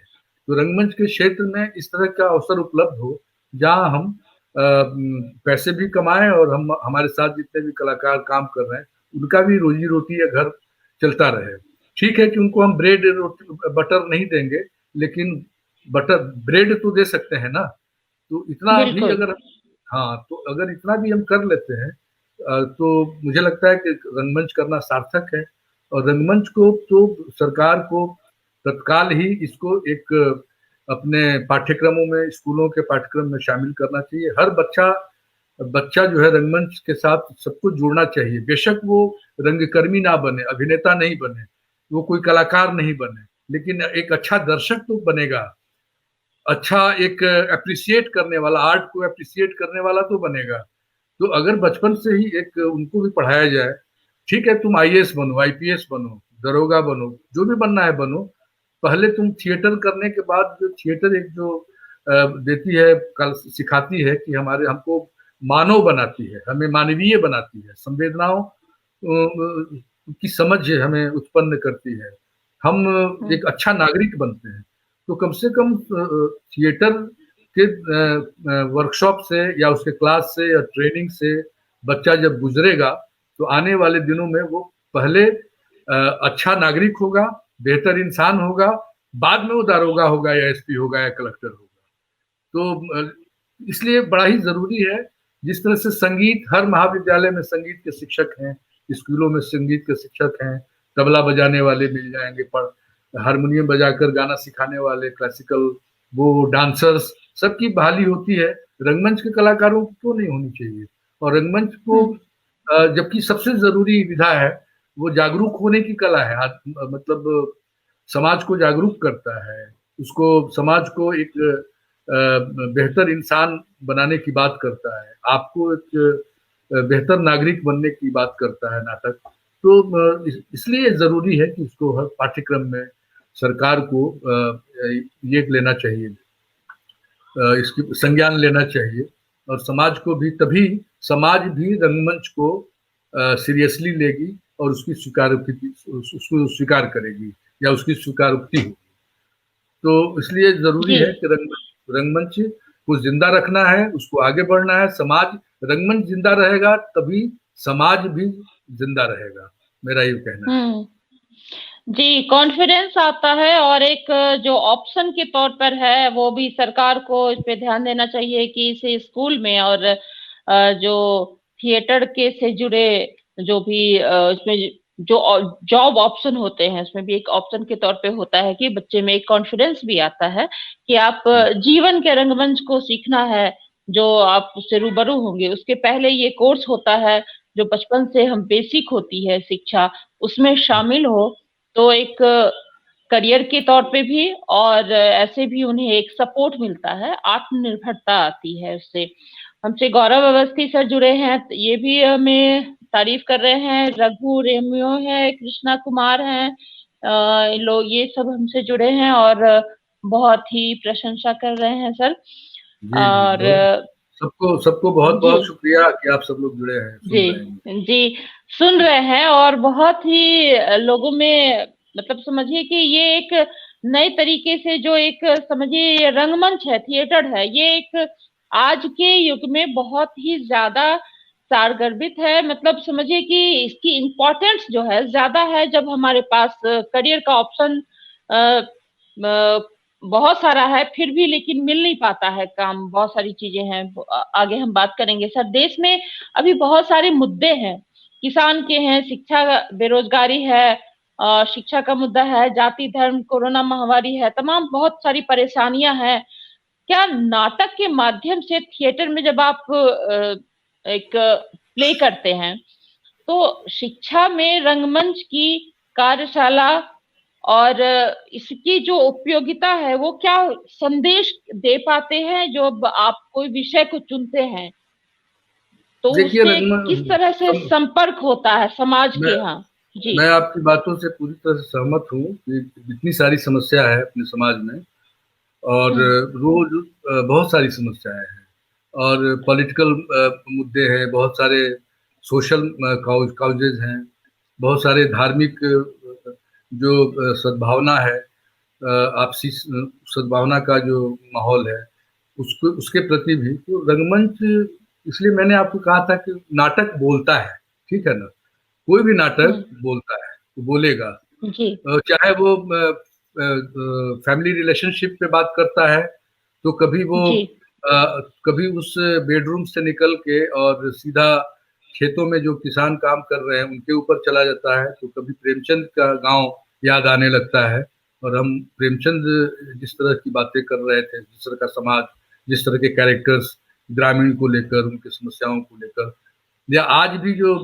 तो रंगमंच के क्षेत्र में इस तरह का अवसर उपलब्ध हो जहां हम पैसे भी कमाएं और हम हमारे साथ जितने भी कलाकार काम कर रहे हैं उनका भी रोजी रोटी या घर चलता रहे। ठीक है कि उनको हम ब्रेड बटर नहीं देंगे, लेकिन बटर ब्रेड तो दे सकते हैं ना। तो इतना भी अगर, हाँ, तो अगर इतना भी हम कर लेते हैं तो मुझे लगता है कि रंगमंच करना सार्थक है। और रंगमंच को तो सरकार को तत्काल ही इसको एक अपने पाठ्यक्रमों में, स्कूलों के पाठ्यक्रम में शामिल करना चाहिए। हर बच्चा जो है रंगमंच के साथ सबको जुड़ना चाहिए। बेशक वो रंगकर्मी ना बने, अभिनेता नहीं बने, वो कोई कलाकार नहीं बने, लेकिन एक अच्छा दर्शक तो बनेगा, अच्छा एक अप्रिशिएट करने वाला, आर्ट को अप्रिशिएट करने वाला तो बनेगा। तो अगर बचपन से ही एक उनको भी पढ़ाया जाए, ठीक है तुम आईएएस बनो, आईपीएस बनो, दरोगा बनो, जो भी बनना है बनो, पहले तुम थिएटर करने के बाद जो थिएटर एक जो देती है, कल सिखाती है कि हमको मानव बनाती है, हमें मानवीय बनाती है, संवेदनाओं की समझ हमें उत्पन्न करती है, हम एक अच्छा नागरिक बनते हैं। तो कम से कम थिएटर के वर्कशॉप से या उसके क्लास से या ट्रेनिंग से बच्चा जब गुजरेगा तो आने वाले दिनों में वो पहले अच्छा नागरिक होगा, बेहतर इंसान होगा, बाद में वो दारोगा होगा या एसपी होगा या कलेक्टर होगा। तो इसलिए बड़ा ही जरूरी है, जिस तरह से संगीत, हर महाविद्यालय में संगीत के शिक्षक हैं, स्कूलों में संगीत के शिक्षक हैं, तबला बजाने वाले मिल जाएंगे, हारमोनियम बजाकर गाना सिखाने वाले, क्लासिकल, वो डांसर्स, सबकी बहाली होती है। रंगमंच के कलाकारों को क्यों नहीं होनी चाहिए? और रंगमंच को जबकि सबसे जरूरी विधा है, वो जागरूक होने की कला है, मतलब समाज को जागरूक करता है, उसको समाज को एक बेहतर इंसान बनाने की बात करता है, आपको एक बेहतर नागरिक बनने की बात करता है नाटक। तो इसलिए जरूरी है कि इसको हर पाठ्यक्रम में सरकार को ये लेना चाहिए, इसकी संज्ञान लेना चाहिए, और समाज को भी, तभी समाज भी रंगमंच को सीरियसली लेगी और उसको स्वीकार करेगी या उसकी स्वीकारोक्ति होगी। तो इसलिए जरूरी है कि रंगमंच को जिंदा रखना है, उसको आगे बढ़ना है। समाज, रंगमंच जिंदा रहेगा तभी समाज भी जिंदा रहेगा, मेरा ये कहना है। जी, कॉन्फिडेंस आता है, और एक जो ऑप्शन के तौर पर है वो भी सरकार को इस पे ध्यान देना चाहिए कि इसे स्कूल में और जो थिएटर के से जुड़े जो भी इसमें जो जॉब ऑप्शन होते हैं, उसमें भी एक ऑप्शन के तौर पे होता है कि बच्चे में एक कॉन्फिडेंस भी आता है कि आप जीवन के रंगमंच को सीखना है, जो आप उससे रूबरू होंगे। उसके पहले ये कोर्स होता है जो बचपन से हम बेसिक होती है शिक्षा, उसमें शामिल हो तो एक करियर के तौर पे भी और ऐसे भी उन्हें एक सपोर्ट मिलता है, आत्मनिर्भरता आती है उससे। हमसे गौरव अवस्थी सर जुड़े हैं, ये भी हमें तारीफ कर रहे हैं। रघु रेमियो है, कृष्णा कुमार हैं, लोग ये सब हमसे जुड़े हैं और बहुत ही प्रशंसा कर रहे हैं सर। जी और सबको सबको बहुत बहुत शुक्रिया कि आप सब लोग जुड़े हैं, सुन जी रहे हैं। जी सुन रहे हैं। और बहुत ही लोगों में मतलब समझिए कि ये एक नए तरीके से जो एक समझिए रंगमंच है, थिएटर है, ये एक आज के युग में बहुत ही ज्यादा सारगर्भित है। मतलब समझिए कि इसकी इम्पोर्टेंस जो है ज्यादा है जब हमारे पास करियर का ऑप्शन बहुत सारा है, फिर भी लेकिन मिल नहीं पाता है काम, बहुत सारी चीजें हैं। आगे हम बात करेंगे सर। देश में अभी बहुत सारे मुद्दे हैं, किसान के हैं, शिक्षा, बेरोजगारी है, शिक्षा का मुद्दा है, जाति धर्म, कोरोना महामारी है, तमाम बहुत सारी परेशानियां हैं। क्या नाटक के माध्यम से थिएटर में जब आप एक प्ले करते हैं तो शिक्षा में रंगमंच की कार्यशाला और इसकी जो उपयोगिता है वो क्या संदेश दे पाते हैं जो आप कोई विषय को चुनते हैं तो उससे किस तरह से संपर्क होता है समाज के? हाँ जी, मैं आपकी बातों से पूरी तरह से सहमत हूँ कि इतनी सारी समस्या है अपने समाज में और रोज बहुत सारी समस्याएं हैं और पॉलिटिकल मुद्दे हैं, बहुत सारे सोशल काउजेज हैं, बहुत सारे धार्मिक जो सद्भावना है, आपसी सद्भावना का जो माहौल है उसको उसके प्रति भी तो रंगमंच, इसलिए मैंने आपको कहा था कि नाटक बोलता है, ठीक है ना, कोई भी नाटक बोलता है, तो बोलेगा, चाहे वो फैमिली रिलेशनशिप पे बात करता है तो कभी वो कभी उस बेडरूम से निकल के और सीधा खेतों में जो किसान काम कर रहे हैं उनके ऊपर चला जाता है, तो कभी प्रेमचंद का गांव याद आने लगता है और हम प्रेमचंद जिस तरह की बातें कर रहे थे, जिस तरह का समाज, जिस तरह के कैरेक्टर्स ग्रामीण को लेकर, उनकी समस्याओं को लेकर, या आज भी जो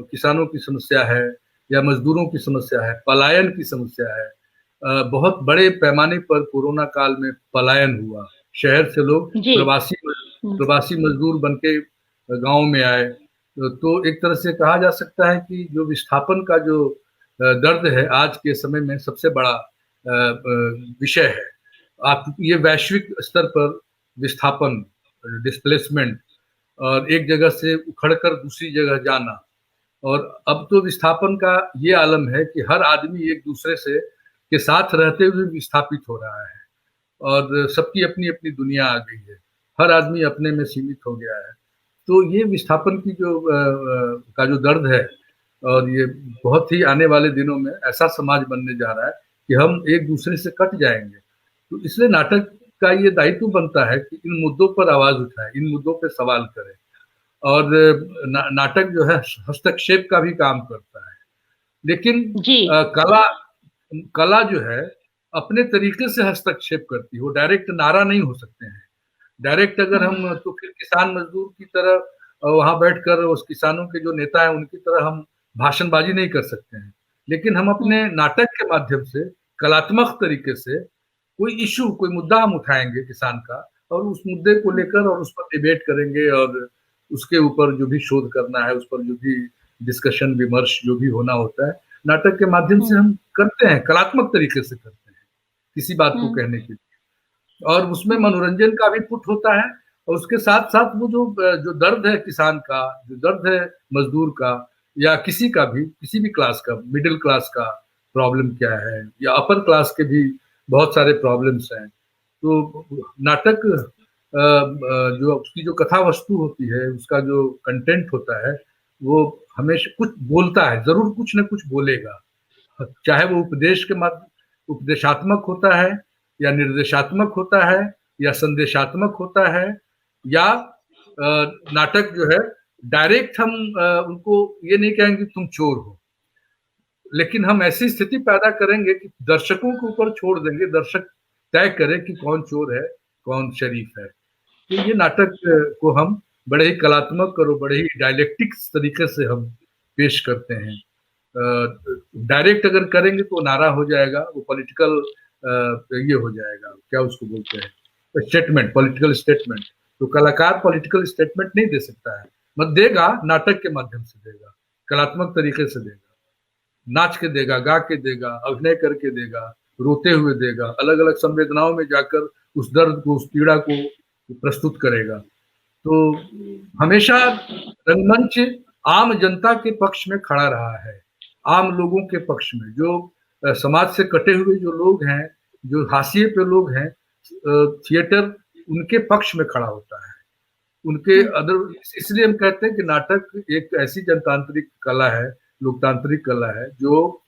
किसानों की समस्या है या मजदूरों की समस्या है, पलायन की समस्या है, बहुत बड़े पैमाने पर कोरोना काल में पलायन हुआ, शहर से लोग प्रवासी मजदूर बन के गाँव में आए, तो एक तरह से कहा जा सकता है कि जो विस्थापन का जो दर्द है आज के समय में सबसे बड़ा विषय है। आप ये वैश्विक स्तर पर विस्थापन, डिस्प्लेसमेंट और एक जगह से उखड़कर दूसरी जगह जाना, और अब तो विस्थापन का ये आलम है कि हर आदमी एक दूसरे से के साथ रहते हुए विस्थापित हो रहा है और सबकी अपनी अपनी दुनिया आ गई है, हर आदमी अपने में सीमित हो गया है। तो ये विस्थापन की जो का जो दर्द है, और ये बहुत ही आने वाले दिनों में ऐसा समाज बनने जा रहा है कि हम एक दूसरे से कट जाएंगे, तो इसलिए नाटक का ये दायित्व बनता है कि इन मुद्दों पर आवाज उठाए, इन मुद्दों पर सवाल करे, और नाटक जो है हस्तक्षेप का भी काम करता है, लेकिन कला जो है अपने तरीके से हस्तक्षेप करती है, वो डायरेक्ट नारा नहीं हो सकते हैं। डायरेक्ट अगर हम तो फिर किसान मजदूर की तरह वहां बैठकर उस किसानों के जो नेता हैं उनकी तरह हम भाषणबाजी नहीं कर सकते हैं, लेकिन हम अपने नाटक के माध्यम से कलात्मक तरीके से कोई इशू, कोई मुद्दा हम उठाएंगे किसान का, और उस मुद्दे को लेकर और उस पर डिबेट करेंगे और उसके ऊपर जो भी शोध करना है, उस पर जो भी डिस्कशन विमर्श जो भी होना होता है, नाटक के माध्यम से हम करते हैं, कलात्मक तरीके से करते हैं किसी बात को कहने के लिए, और उसमें मनोरंजन का भी पुट होता है, और उसके साथ साथ वो जो दर्द है किसान का, जो दर्द है मजदूर का, या किसी का भी, किसी भी क्लास का, मिडिल क्लास का प्रॉब्लम क्या है, या अपर क्लास के भी बहुत सारे प्रॉब्लम्स हैं, तो नाटक जो उसकी जो कथा वस्तु होती है, उसका जो कंटेंट होता है, वो हमेशा कुछ बोलता है, जरूर कुछ न कुछ बोलेगा, चाहे वो उपदेशात्मक होता है या निर्देशात्मक होता है या संदेशात्मक होता है, या नाटक जो है डायरेक्ट हम उनको ये नहीं कहेंगे तुम चोर हो, लेकिन हम ऐसी स्थिति पैदा करेंगे कि दर्शकों के ऊपर छोड़ देंगे, दर्शक तय करें कि कौन चोर है कौन शरीफ है। तो ये नाटक को हम बड़े ही कलात्मक और बड़े ही डायलेक्टिक्स तरीके से हम पेश करते हैं। डायरेक्ट अगर करेंगे तो नारा हो जाएगा, वो पॉलिटिकल ये हो जाएगा, क्या उसको बोलते हैं, स्टेटमेंट, पॉलिटिकल स्टेटमेंट, तो कलाकार पॉलिटिकल स्टेटमेंट नहीं दे सकता है, मत देगा, नाटक के माध्यम से देगा, कलात्मक तरीके से देगा, नाच के देगा, गा के देगा, अभिनय करके देगा, रोते हुए देगा, अलग अलग संवेदनाओं में जाकर उस दर्द को, उस पीड़ा को प्रस्तुत करेगा। तो हमेशा रंगमंच आम जनता के पक्ष में खड़ा रहा है, आम लोगों के पक्ष में, जो समाज से कटे हुए जो लोग हैं, जो हाशिए पे लोग हैं, थिएटर उनके पक्ष में खड़ा होता है, उनके अदर। इसलिए हम कहते हैं कि नाटक एक ऐसी जनतांत्रिक कला है, लोकतांत्रिक कला है, जो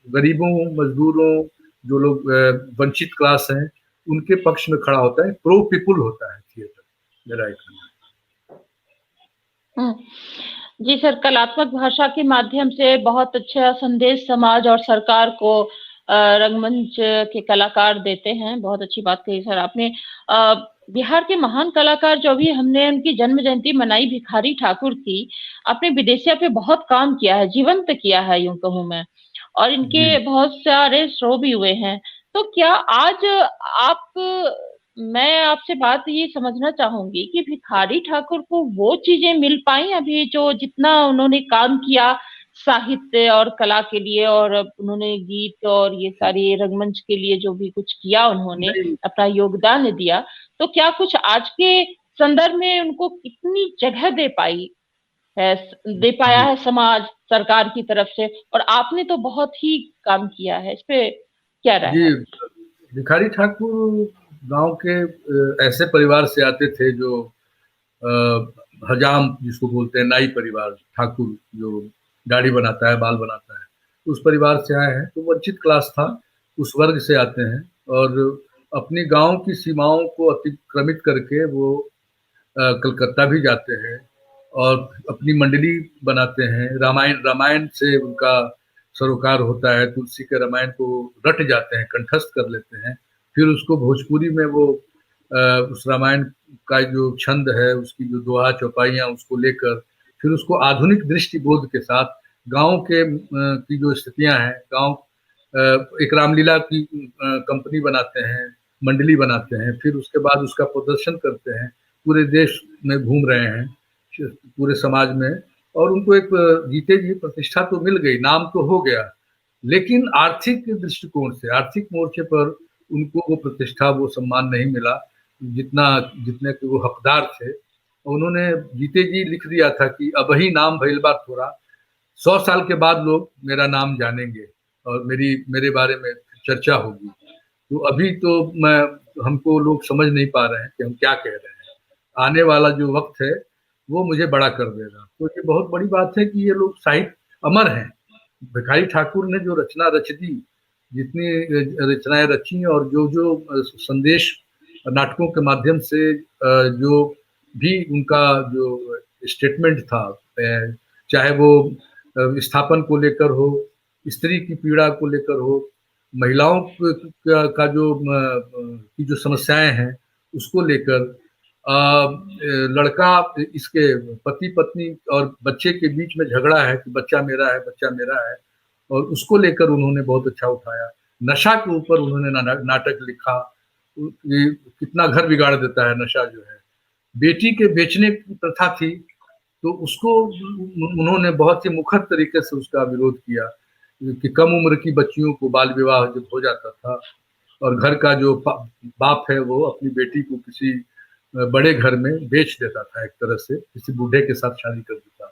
गरीबों, मजदूरों, जो लोग वंचित क्लास हैं, उनके पक्ष में खड़ा होता है, प्रो पीपुल होता है थिएटर, मेरा एक कहना। जी सर, कलात्मक भाषा के माध्यम से बहुत अच्छा संदेश समाज और सरकार को रंगमंच के कलाकार देते हैं। बहुत अच्छी बात कही सर आपने। बिहार के महान कलाकार जो भी हमने उनकी जन्म जयंती मनाई, भिखारी ठाकुर की, आपने विदेशिया पे बहुत काम किया है, जीवंत किया है यूं कहूं मैं, और इनके बहुत सारे शो भी हुए हैं। तो क्या आज मैं आपसे बात ये समझना चाहूंगी कि भिखारी ठाकुर को वो चीजें मिल पाई अभी जो जितना उन्होंने काम किया साहित्य और कला के लिए, और उन्होंने गीत और ये सारी रंगमंच के लिए जो भी कुछ किया, उन्होंने अपना योगदान दिया, तो क्या कुछ आज के संदर्भ में उनको कितनी जगह दे पाया है समाज, सरकार की तरफ से? और आपने तो बहुत ही काम किया है, इस पे क्या राय है? भिखारी ठाकुर गांव के ऐसे परिवार से आते थे जो हजाम जिसको बोलते हैं, नाई परिवार, ठाकुर जो दाढ़ी बनाता है, बाल बनाता है, उस परिवार से आए हैं। तो वंचित क्लास था, उस वर्ग से आते हैं, और अपनी गांव की सीमाओं को अतिक्रमित करके वो कलकत्ता भी जाते हैं और अपनी मंडली बनाते हैं। रामायण से उनका सरोकार होता है, तुलसी के रामायण को रट जाते हैं, कंठस्थ कर लेते हैं। फिर उसको भोजपुरी में वो उस रामायण का जो छंद है, उसकी जो दोहा चौपाइयाँ, उसको लेकर फिर उसको आधुनिक दृष्टिबोध के साथ गांव के की जो स्थितियां हैं, गांव एक रामलीला की कंपनी बनाते हैं, मंडली बनाते हैं, फिर उसके बाद उसका प्रदर्शन करते हैं, पूरे देश में घूम रहे हैं, पूरे समाज में, और उनको एक जीते जी प्रतिष्ठा तो मिल गई, नाम तो हो गया, लेकिन आर्थिक दृष्टिकोण से, आर्थिक मोर्चे पर उनको वो प्रतिष्ठा, वो सम्मान नहीं मिला जितने के वो हकदार थे। उन्होंने जीते जी लिख दिया था कि अब ही नाम भइल बा थोड़ा, 100 साल के बाद लोग मेरा नाम जानेंगे और मेरे बारे में चर्चा होगी। तो अभी तो हमको लोग समझ नहीं पा रहे हैं कि हम क्या कह रहे हैं, आने वाला जो वक्त है वो मुझे बड़ा कर देगा। तो ये बहुत बड़ी बात है कि ये लोग साहित्य अमर हैं। भिखारी ठाकुर ने जो रचना रच दी, जितनी रचनाएं रची, और जो संदेश नाटकों के माध्यम से जो भी उनका जो स्टेटमेंट था, चाहे वो विस्थापन को लेकर हो, स्त्री की पीड़ा को लेकर हो, महिलाओं का जो समस्याएं हैं उसको लेकर, लड़का इसके पति पत्नी और बच्चे के बीच में झगड़ा है कि बच्चा मेरा है, बच्चा मेरा है, और उसको लेकर उन्होंने बहुत अच्छा उठाया। नशा के ऊपर उन्होंने नाटक लिखा, कितना घर बिगाड़ देता है नशा जो है। बेटी के बेचने की प्रथा थी, तो उसको उन्होंने बहुत ही मुखर तरीके से उसका विरोध किया कि कम उम्र की बच्चियों को बाल विवाह जब हो जाता था, और घर का जो बाप है वो अपनी बेटी को किसी बड़े घर में बेच देता था, एक तरह से किसी बूढ़े के साथ शादी कर देता।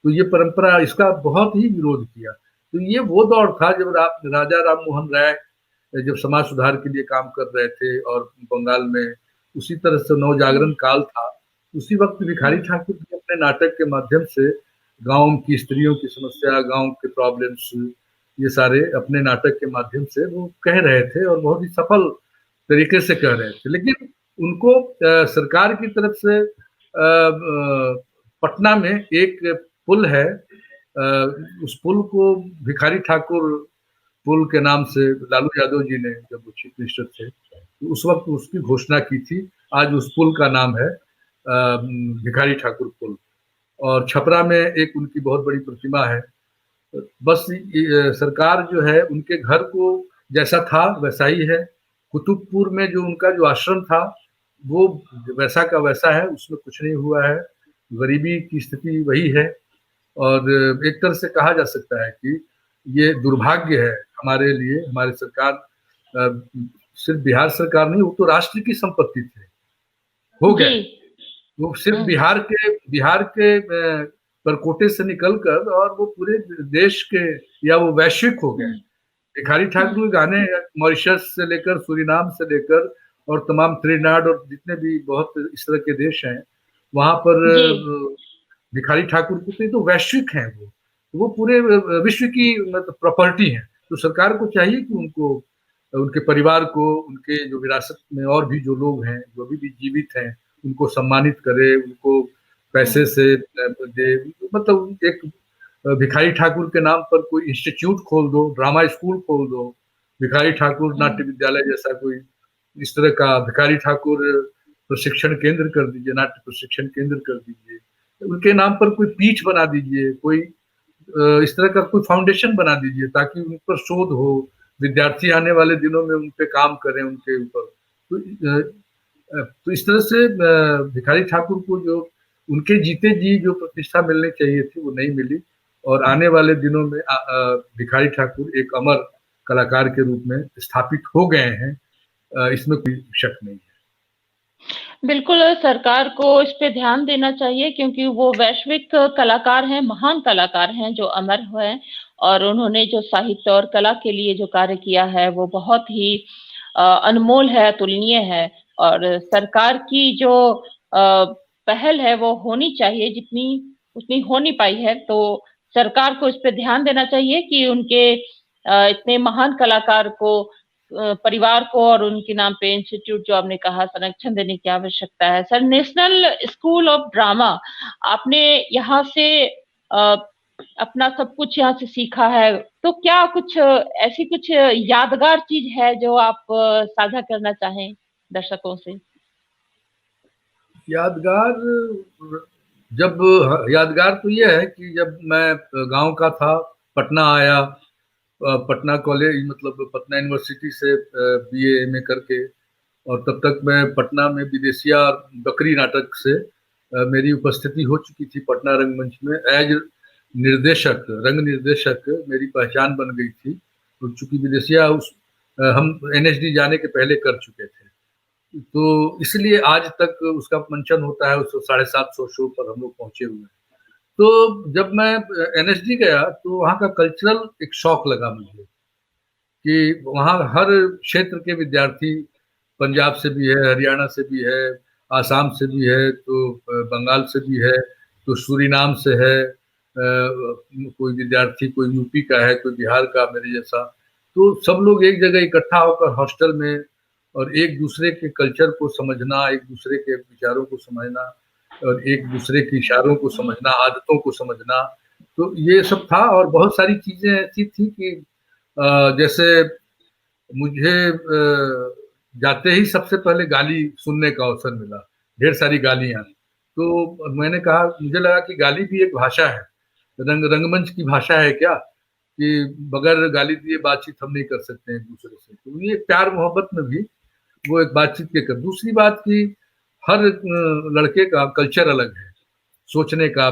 तो ये परंपरा, इसका बहुत ही विरोध किया। तो ये वो दौर था जब राजा राम मोहन राय जब समाज सुधार के लिए काम कर रहे थे, और बंगाल में उसी तरह से नवजागरण काल था। उसी वक्त भिखारी ठाकुर भी अपने नाटक के माध्यम से गांव की स्त्रियों की समस्या, गांव के प्रॉब्लम्स, ये सारे अपने नाटक के माध्यम से वो कह रहे थे, और बहुत ही सफल तरीके से कह रहे थे। लेकिन उनको सरकार की तरफ से पटना में एक पुल है, उस पुल को भिखारी ठाकुर पुल के नाम से लालू यादव जी ने, जब वो चीफ मिनिस्टर थे, तो उस वक्त उसकी घोषणा की थी। आज उस पुल का नाम है भिखारी ठाकुर पुल, और छपरा में एक उनकी बहुत बड़ी प्रतिमा है। बस सरकार जो है उनके घर को जैसा था वैसा ही है। कुतुबपुर में जो उनका जो आश्रम था वो वैसा का वैसा है, उसमें कुछ नहीं हुआ है। गरीबी की स्थिति वही है। और एक तरह से कहा जा सकता है कि ये दुर्भाग्य है हमारे लिए, हमारी सरकार, सिर्फ बिहार सरकार नहीं, वो तो राष्ट्र की संपत्ति थे, हो गए। वो सिर्फ बिहार के परकोटे से निकलकर और वो पूरे देश के या वो वैश्विक हो गए। भिखारी ठाकुर के गाने मॉरिशस से लेकर सूरीनाम से लेकर और तमाम त्रिनाड और जितने भी बहुत इस तरह के देश हैं, वहां पर भिखारी ठाकुर की तो वैश्विक हैं, वो पूरे विश्व की मतलब प्रॉपर्टी है। तो सरकार को चाहिए कि उनको, उनके परिवार को, उनके जो विरासत में और भी जो लोग हैं, जो अभी भी जीवित हैं, उनको सम्मानित करे, उनको पैसे से दे। मतलब एक भिखारी ठाकुर के नाम पर कोई इंस्टीट्यूट खोल दो, ड्रामा स्कूल खोल दो, भिखारी ठाकुर नाट्य विद्यालय जैसा कोई इस तरह का भिखारी ठाकुर प्रशिक्षण केंद्र कर दीजिए, नाट्य प्रशिक्षण केंद्र कर दीजिए, उनके नाम पर कोई पीठ बना दीजिए, कोई इस तरह का कोई फाउंडेशन बना दीजिए ताकि उन पर शोध हो, विद्यार्थी आने वाले दिनों में उन पे काम करें उनके ऊपर। तो इस तरह से भिखारी ठाकुर को जो उनके जीते जी जो प्रतिष्ठा मिलनी चाहिए थी वो नहीं मिली, और आने वाले दिनों में भिखारी ठाकुर एक अमर कलाकार के रूप में स्थापित हो गए हैं, इसमें कोई शक नहीं है। बिल्कुल, सरकार को इस पे ध्यान देना चाहिए क्योंकि वो वैश्विक कलाकार हैं, महान कलाकार हैं जो अमर हैं, और उन्होंने जो साहित्य और कला के लिए जो कार्य किया है वो बहुत ही अनमोल है, अतुलनीय है। और सरकार की जो पहल है वो होनी चाहिए, जितनी उतनी हो नहीं पाई है, तो सरकार को इस पे ध्यान देना चाहिए कि उनके इतने महान कलाकार को, परिवार को और उनके नाम पे इंस्टीट्यूट जो आपने कहा संरक्षण देने की आवश्यकता है। Sir, national school of drama, आपने यहाँ से अपना सब कुछ यहाँ से सीखा है, तो क्या कुछ ऐसी कुछ यादगार चीज है जो आप साझा करना चाहें दर्शकों से? यादगार तो ये है कि जब मैं गांव का था, पटना आया, पटना कॉलेज मतलब पटना यूनिवर्सिटी से बीए एमए करके, और तब तक मैं पटना में विदेशिया बकरी नाटक से मेरी उपस्थिति हो चुकी थी पटना रंगमंच में एज निर्देशक, रंग निर्देशक मेरी पहचान बन गई थी। तो चूंकि विदेशिया हम एनएसडी जाने के पहले कर चुके थे, तो इसलिए आज तक उसका मंचन होता है, उस 750 शो पर हम लोग पहुंचे हुए हैं। तो जब मैं एनएसडी गया तो वहाँ का कल्चरल एक शौक लगा मुझे कि वहाँ हर क्षेत्र के विद्यार्थी, पंजाब से भी है, हरियाणा से भी है, आसाम से भी है, तो बंगाल से भी है, तो सूरीनाम से है, कोई विद्यार्थी कोई यूपी का है, कोई बिहार का मेरे जैसा। तो सब लोग एक जगह इकट्ठा होकर हॉस्टल में, और एक दूसरे के कल्चर को समझना, एक दूसरे के विचारों को समझना, और एक दूसरे के इशारों को समझना, आदतों को समझना, तो ये सब था। और बहुत सारी चीजें ऐसी थी कि जैसे मुझे जाते ही सबसे पहले गाली सुनने का अवसर मिला, ढेर सारी गालियां। तो मैंने कहा, मुझे लगा कि गाली भी एक भाषा है, रंगमंच की भाषा है क्या, कि बगैर गाली दिए बातचीत हम नहीं कर सकते हैं एक दूसरे से। तो ये प्यार मोहब्बत में भी वो एक बातचीत के कर। दूसरी बात की हर लड़के का कल्चर अलग है, सोचने का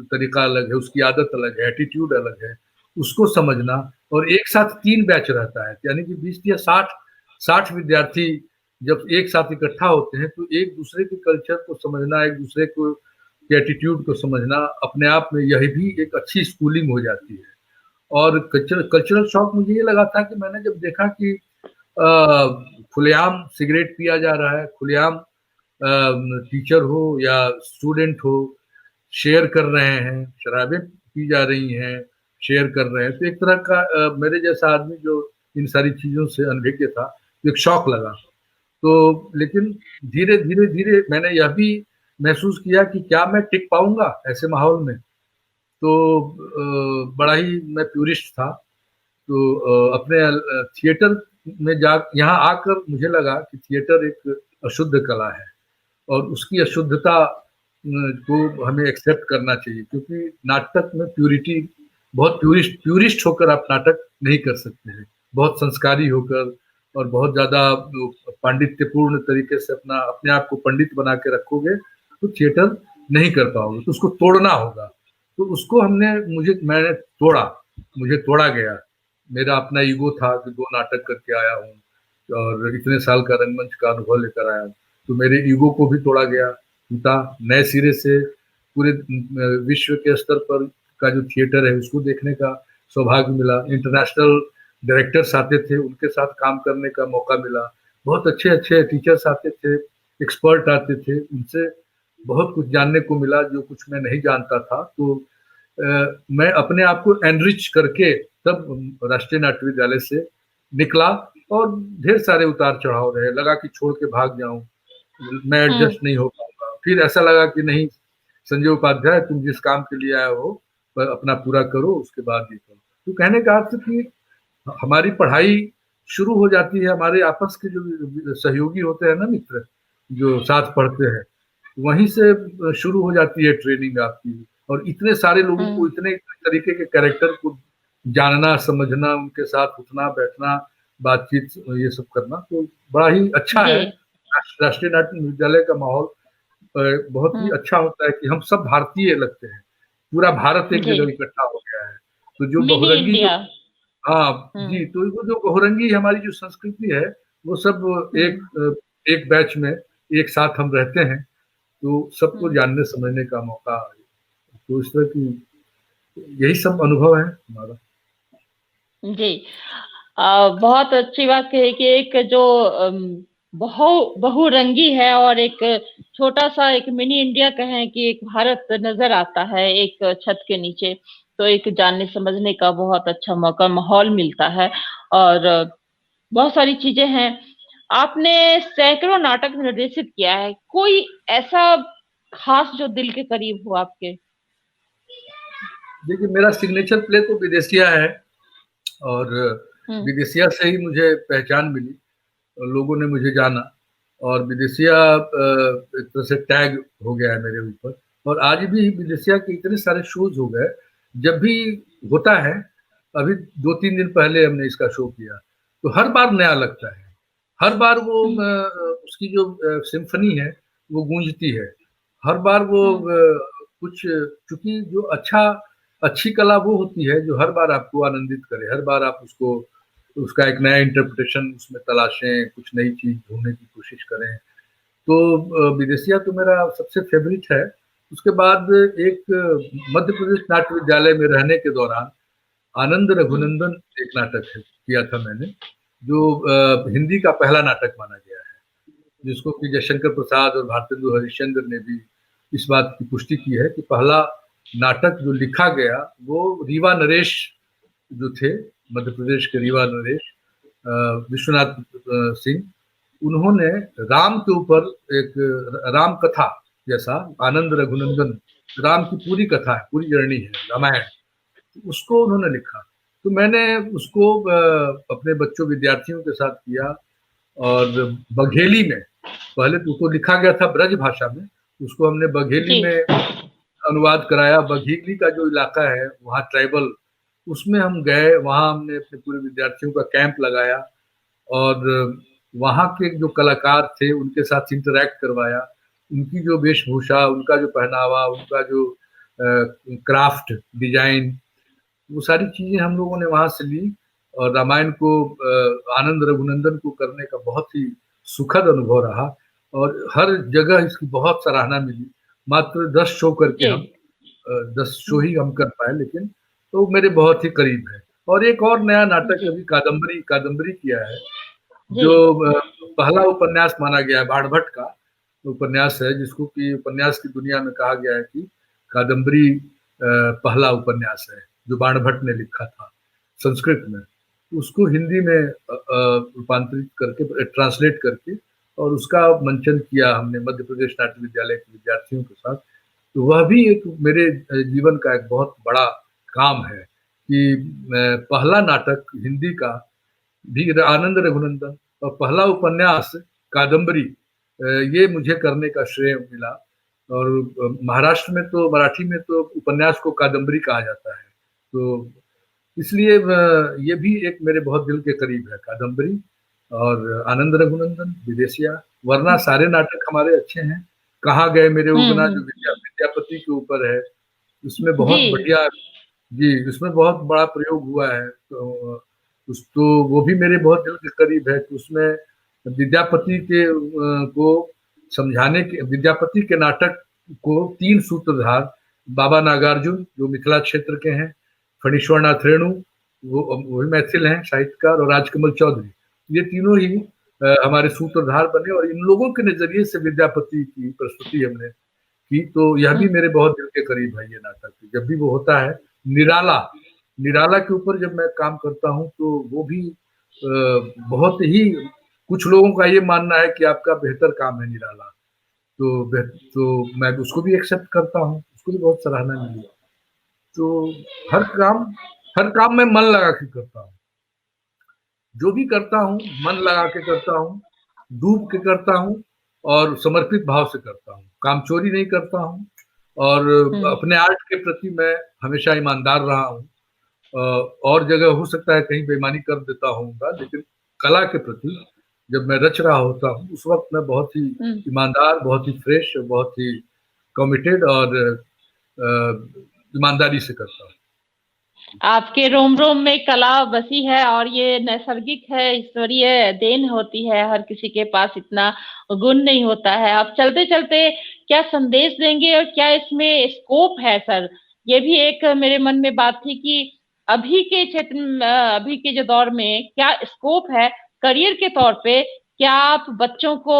तरीका अलग है, उसकी आदत अलग है, एटीट्यूड अलग है, उसको समझना। और एक साथ 3 बैच रहता है, यानी कि 20 या 60 विद्यार्थी जब एक साथ इकट्ठा होते हैं तो एक दूसरे के कल्चर को समझना, एक दूसरे को के एटीट्यूड को समझना, अपने आप में यही भी एक अच्छी स्कूलिंग हो जाती है। और कल्चरल शॉक मुझे ये लगा था कि मैंने जब देखा कि खुलेआम सिगरेट पिया जा रहा है, खुलेआम टीचर हो या स्टूडेंट हो शेयर कर रहे हैं, शराबें पी जा रही हैं, शेयर कर रहे हैं, तो एक तरह का मेरे जैसा आदमी जो इन सारी चीज़ों से अनभिज्ञ था, एक शौक लगा। तो लेकिन धीरे धीरे धीरे मैंने यह भी महसूस किया कि क्या मैं टिक पाऊंगा ऐसे माहौल में। तो बड़ा ही मैं प्यूरिस्ट था, तो अपने थिएटर में यहाँ आकर मुझे लगा कि थिएटर एक अशुद्ध कला है, और उसकी अशुद्धता को हमें एक्सेप्ट करना चाहिए, क्योंकि नाटक में प्यूरिटी, बहुत प्यूरिस्ट होकर आप नाटक नहीं कर सकते हैं। बहुत संस्कारी होकर और बहुत ज़्यादा पांडित्यपूर्ण तरीके से अपने आप को पंडित बना के रखोगे तो थिएटर नहीं कर पाओगे, तो उसको तोड़ना होगा। तो उसको मैंने तोड़ा, मुझे तोड़ा गया। मेरा अपना ईगो था कि 2 नाटक करके आया हूँ और इतने साल का रंगमंच का अनुभव लेकर आया हूँ, तो मेरे ईगो को भी तोड़ा गया, टूटा। नए सिरे से पूरे विश्व के स्तर पर का जो थिएटर है उसको देखने का सौभाग्य मिला। इंटरनेशनल डायरेक्टर्स आते थे, उनके साथ काम करने का मौका मिला। बहुत अच्छे अच्छे टीचर्स आते थे, एक्सपर्ट आते थे, उनसे बहुत कुछ जानने को मिला जो कुछ मैं नहीं जानता था। तो मैं अपने आप को एनरिच करके तब राष्ट्रीय नाट्य विद्यालय से निकला, और ढेर सारे उतार चढ़ाव रहे। लगा कि छोड़ के भाग जाऊं, मैं एडजस्ट नहीं हो पाऊंगा। फिर ऐसा लगा कि नहीं संजय उपाध्याय, तुम जिस काम के लिए आए हो पर अपना पूरा करो, उसके बाद ये करो। तो कहने का अर्थ कि हमारी पढ़ाई शुरू हो जाती है, हमारे आपस के जो सहयोगी होते हैं ना, मित्र जो साथ पढ़ते हैं, वहीं से शुरू हो जाती है ट्रेनिंग आपकी। और इतने सारे लोगों को, इतने तरीके के कैरेक्टर को जानना, समझना, उनके साथ उठना बैठना, बातचीत, ये सब करना, तो बड़ा ही अच्छा है। राष्ट्रीय नाट्य विद्यालय का माहौल बहुत ही अच्छा होता है कि हम सब भारतीय लगते हैं, पूरा भारत एक जगह इकट्ठा हो गया है। तो जो बहुरंगी जो, हाँ जी, तो वो जो बहुरंगी हमारी जो संस्कृति है, वो सब एक बैच में एक साथ हम रहते हैं, तो सबको जानने समझने का मौका। तो इस तरह की यही सब अनुभव है हमारा। जी, बहुत अच्छी बात कही कि एक जो बहुरंगी है, और एक छोटा सा एक मिनी इंडिया कहें कि एक भारत नजर आता है एक छत के नीचे, तो एक जानने समझने का बहुत अच्छा मौका, माहौल मिलता है। और बहुत सारी चीजें हैं। आपने सैकड़ों नाटक निर्देशित किया है, कोई ऐसा खास जो दिल के करीब हो आपके? देखिए, मेरा सिग्नेचर प्ले तो विदेशिया है, और विदेशिया से ही मुझे पहचान मिली, लोगों ने मुझे जाना, और विदेशिया एक तरह से टैग हो गया है मेरे ऊपर। और आज भी विदेशिया के इतने सारे शोज हो गए, जब भी होता है, अभी 2-3 दिन पहले हमने इसका शो किया, तो हर बार नया लगता है। हर बार वो उसकी जो सिम्फनी है वो गूंजती है। हर बार वो कुछ, चूंकि जो अच्छी कला वो होती है जो हर बार आपको आनंदित करे, हर बार आप उसका एक नया इंटरप्रिटेशन उसमें तलाशें, कुछ नई चीज ढूंढने की कोशिश करें। तो विदेशिया तो मेरा सबसे फेवरेट है। उसके बाद एक मध्य प्रदेश नाट्य विद्यालय में रहने के दौरान आनंद रघुनंदन एक नाटक किया था मैंने, जो हिंदी का पहला नाटक माना गया है, जिसको कि जयशंकर प्रसाद और भारतेंदु हरिश्चंद्र ने भी इस बात की पुष्टि की है कि पहला नाटक जो लिखा गया वो रीवा नरेश जो थे, मध्य प्रदेश के रीवा नरेश, विश्वनाथ सिंह, उन्होंने राम के ऊपर एक राम कथा जैसा, आनंद रघुनंदन राम की पूरी कथा है, पूरी जर्नी है रामायण, उसको उन्होंने लिखा। तो मैंने उसको अपने बच्चों विद्यार्थियों के साथ किया, और बघेली में, पहले तो लिखा गया था ब्रज भाषा में, उसको हमने बघेली में अनुवाद कराया। बघेली का जो इलाका है वहाँ ट्राइबल, उसमें हम गए, वहाँ हमने अपने पूरे विद्यार्थियों का कैंप लगाया, और वहाँ के जो कलाकार थे उनके साथ इंटरैक्ट करवाया। उनकी जो वेशभूषा, उनका जो पहनावा, उनका जो क्राफ्ट डिजाइन, वो सारी चीजें हम लोगों ने वहां से ली, और रामायण को, आनंद रघुनंदन को करने का बहुत ही सुखद अनुभव रहा, और हर जगह इसकी बहुत सराहना मिली। मात्र 10 शो करके हम 10 शो ही हम कर पाए, लेकिन तो मेरे बहुत ही करीब है। और एक और नया नाटक अभी कादम्बरी किया है, जो पहला उपन्यास माना गया है, बाणभट्ट का उपन्यास है, जिसको कि उपन्यास की दुनिया में कहा गया है कि कादम्बरी पहला उपन्यास है जो बाणभट्ट ने लिखा था संस्कृत में। उसको हिंदी में रूपांतरित करके, ट्रांसलेट करके, और उसका मंचन किया हमने मध्य प्रदेश नाट्य विद्यालय के विद्यार्थियों के साथ। तो वह भी एक मेरे जीवन का एक बहुत बड़ा काम है कि पहला नाटक हिंदी का भी आनंद रघुनंदन, और पहला उपन्यास कादम्बरी, ये मुझे करने का श्रेय मिला। और महाराष्ट्र में तो, मराठी में तो उपन्यास को कादम्बरी कहा जाता है, तो इसलिए ये भी एक मेरे बहुत दिल के करीब है, कादम्बरी और आनंद रघुनंदन, विदेशिया। वरना सारे नाटक हमारे अच्छे हैं, कहाँ गए मेरे उगना, जो विद्यापति के ऊपर है, उसमें बहुत जी बढ़िया, जी उसमें बहुत बड़ा प्रयोग हुआ है। तो वो भी मेरे बहुत दिल के करीब है। तो उसमें विद्यापति के को समझाने के, विद्यापति के नाटक को तीन सूत्रधार, बाबा नागार्जुन जो मिथिला क्षेत्र के हैं, फणीश्वरनाथ रेणु वो भी मैथिल हैं साहित्यकार, और राजकमल चौधरी, ये तीनों ही हमारे सूत्रधार बने, और इन लोगों के नजरिए से विद्यापति की प्रस्तुति हमने की। तो यह भी मेरे बहुत दिल के करीब है ये नाटक। जब भी वो होता है, निराला निराला के ऊपर जब मैं काम करता हूँ तो वो भी बहुत ही, कुछ लोगों का ये मानना है कि आपका बेहतर काम है निराला, तो मैं उसको भी एक्सेप्ट करता हूँ, उसको भी बहुत सराहना मिली। तो हर काम में मन लगा के करता हूँ, जो भी करता हूँ मन लगा के करता हूँ, डूब के करता हूँ, और समर्पित भाव से करता हूँ, काम चोरी नहीं करता हूँ, और अपने आर्ट के प्रति मैं हमेशा ईमानदार रहा हूँ। और जगह हो सकता है कहीं बेईमानी कर देता होऊंगा, लेकिन कला के प्रति जब मैं रच रहा होता हूँ उस वक्त मैं बहुत ही ईमानदार, बहुत ही फ्रेश, बहुत ही कमिटेड और ईमानदारी से करता हूँ। आपके रोम रोम में कला बसी है, और ये नैसर्गिक है, ईश्वरीय देन होती है, हर किसी के पास इतना गुण नहीं होता है। आप चलते चलते क्या संदेश देंगे, और क्या इसमें स्कोप है सर? ये भी एक मेरे मन में बात थी कि अभी के क्षेत्र में, अभी के जो दौर में क्या स्कोप है करियर के तौर पे? क्या आप बच्चों को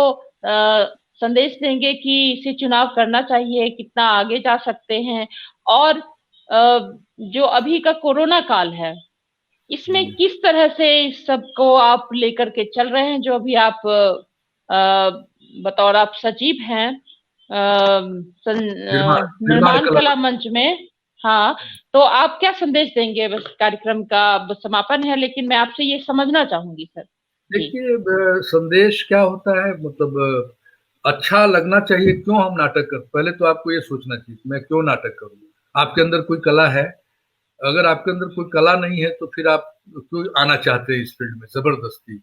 संदेश देंगे कि इसे चुनाव करना चाहिए, कितना आगे जा सकते हैं? और जो अभी का कोरोना काल है, इसमें किस तरह से इस सबको आप लेकर के चल रहे हैं, जो अभी आप बतौर आप सचिव हैं निर्माण कला मंच में? हाँ, तो आप क्या संदेश देंगे? बस कार्यक्रम का समापन है, लेकिन मैं आपसे ये समझना चाहूंगी सर। देखिए, संदेश क्या होता है, मतलब अच्छा लगना चाहिए। क्यों हम नाटक करते, पहले तो आपको ये सोचना चाहिए मैं क्यों नाटक करूं। आपके अंदर कोई कला है, अगर आपके अंदर कोई कला नहीं है तो फिर आप क्यों आना चाहते हैं इस फील्ड में जबरदस्ती।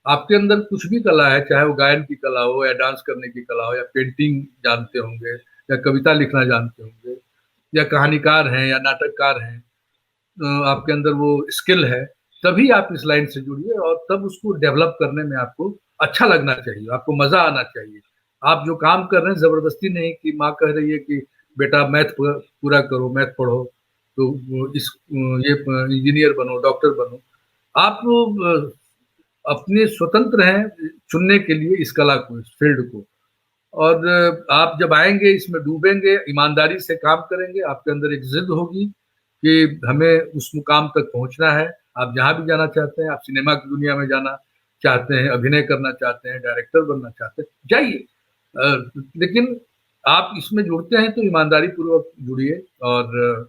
आपके अंदर कुछ भी कला है, चाहे वो गायन की कला हो, या डांस करने की कला हो, या पेंटिंग जानते होंगे, या कविता लिखना जानते होंगे, या कहानीकार हैं, या नाटककार हैं, आपके अंदर वो स्किल है, तभी आप इस लाइन से जुड़िए, और तब उसको डेवलप करने में आपको अच्छा लगना चाहिए, आपको मजा आना चाहिए। आप जो काम कर रहे हैं जबरदस्ती नहीं, कि माँ कह रही है कि बेटा मैथ पूरा करो, मैथ पढ़ो, तो इस ये इंजीनियर बनो, डॉक्टर बनो। आप अपने स्वतंत्र हैं चुनने के लिए इस कला को, इस फील्ड को, और आप जब आएंगे इसमें डूबेंगे, ईमानदारी से काम करेंगे, आपके अंदर एक जिद होगी कि हमें उस मुकाम तक पहुंचना है। आप जहां भी जाना चाहते हैं, आप सिनेमा की दुनिया में जाना चाहते हैं, अभिनय करना चाहते हैं, डायरेक्टर बनना चाहते हैं, जाइए। लेकिन आप इसमें जुड़ते हैं तो ईमानदारी पूर्वक जुड़िए, और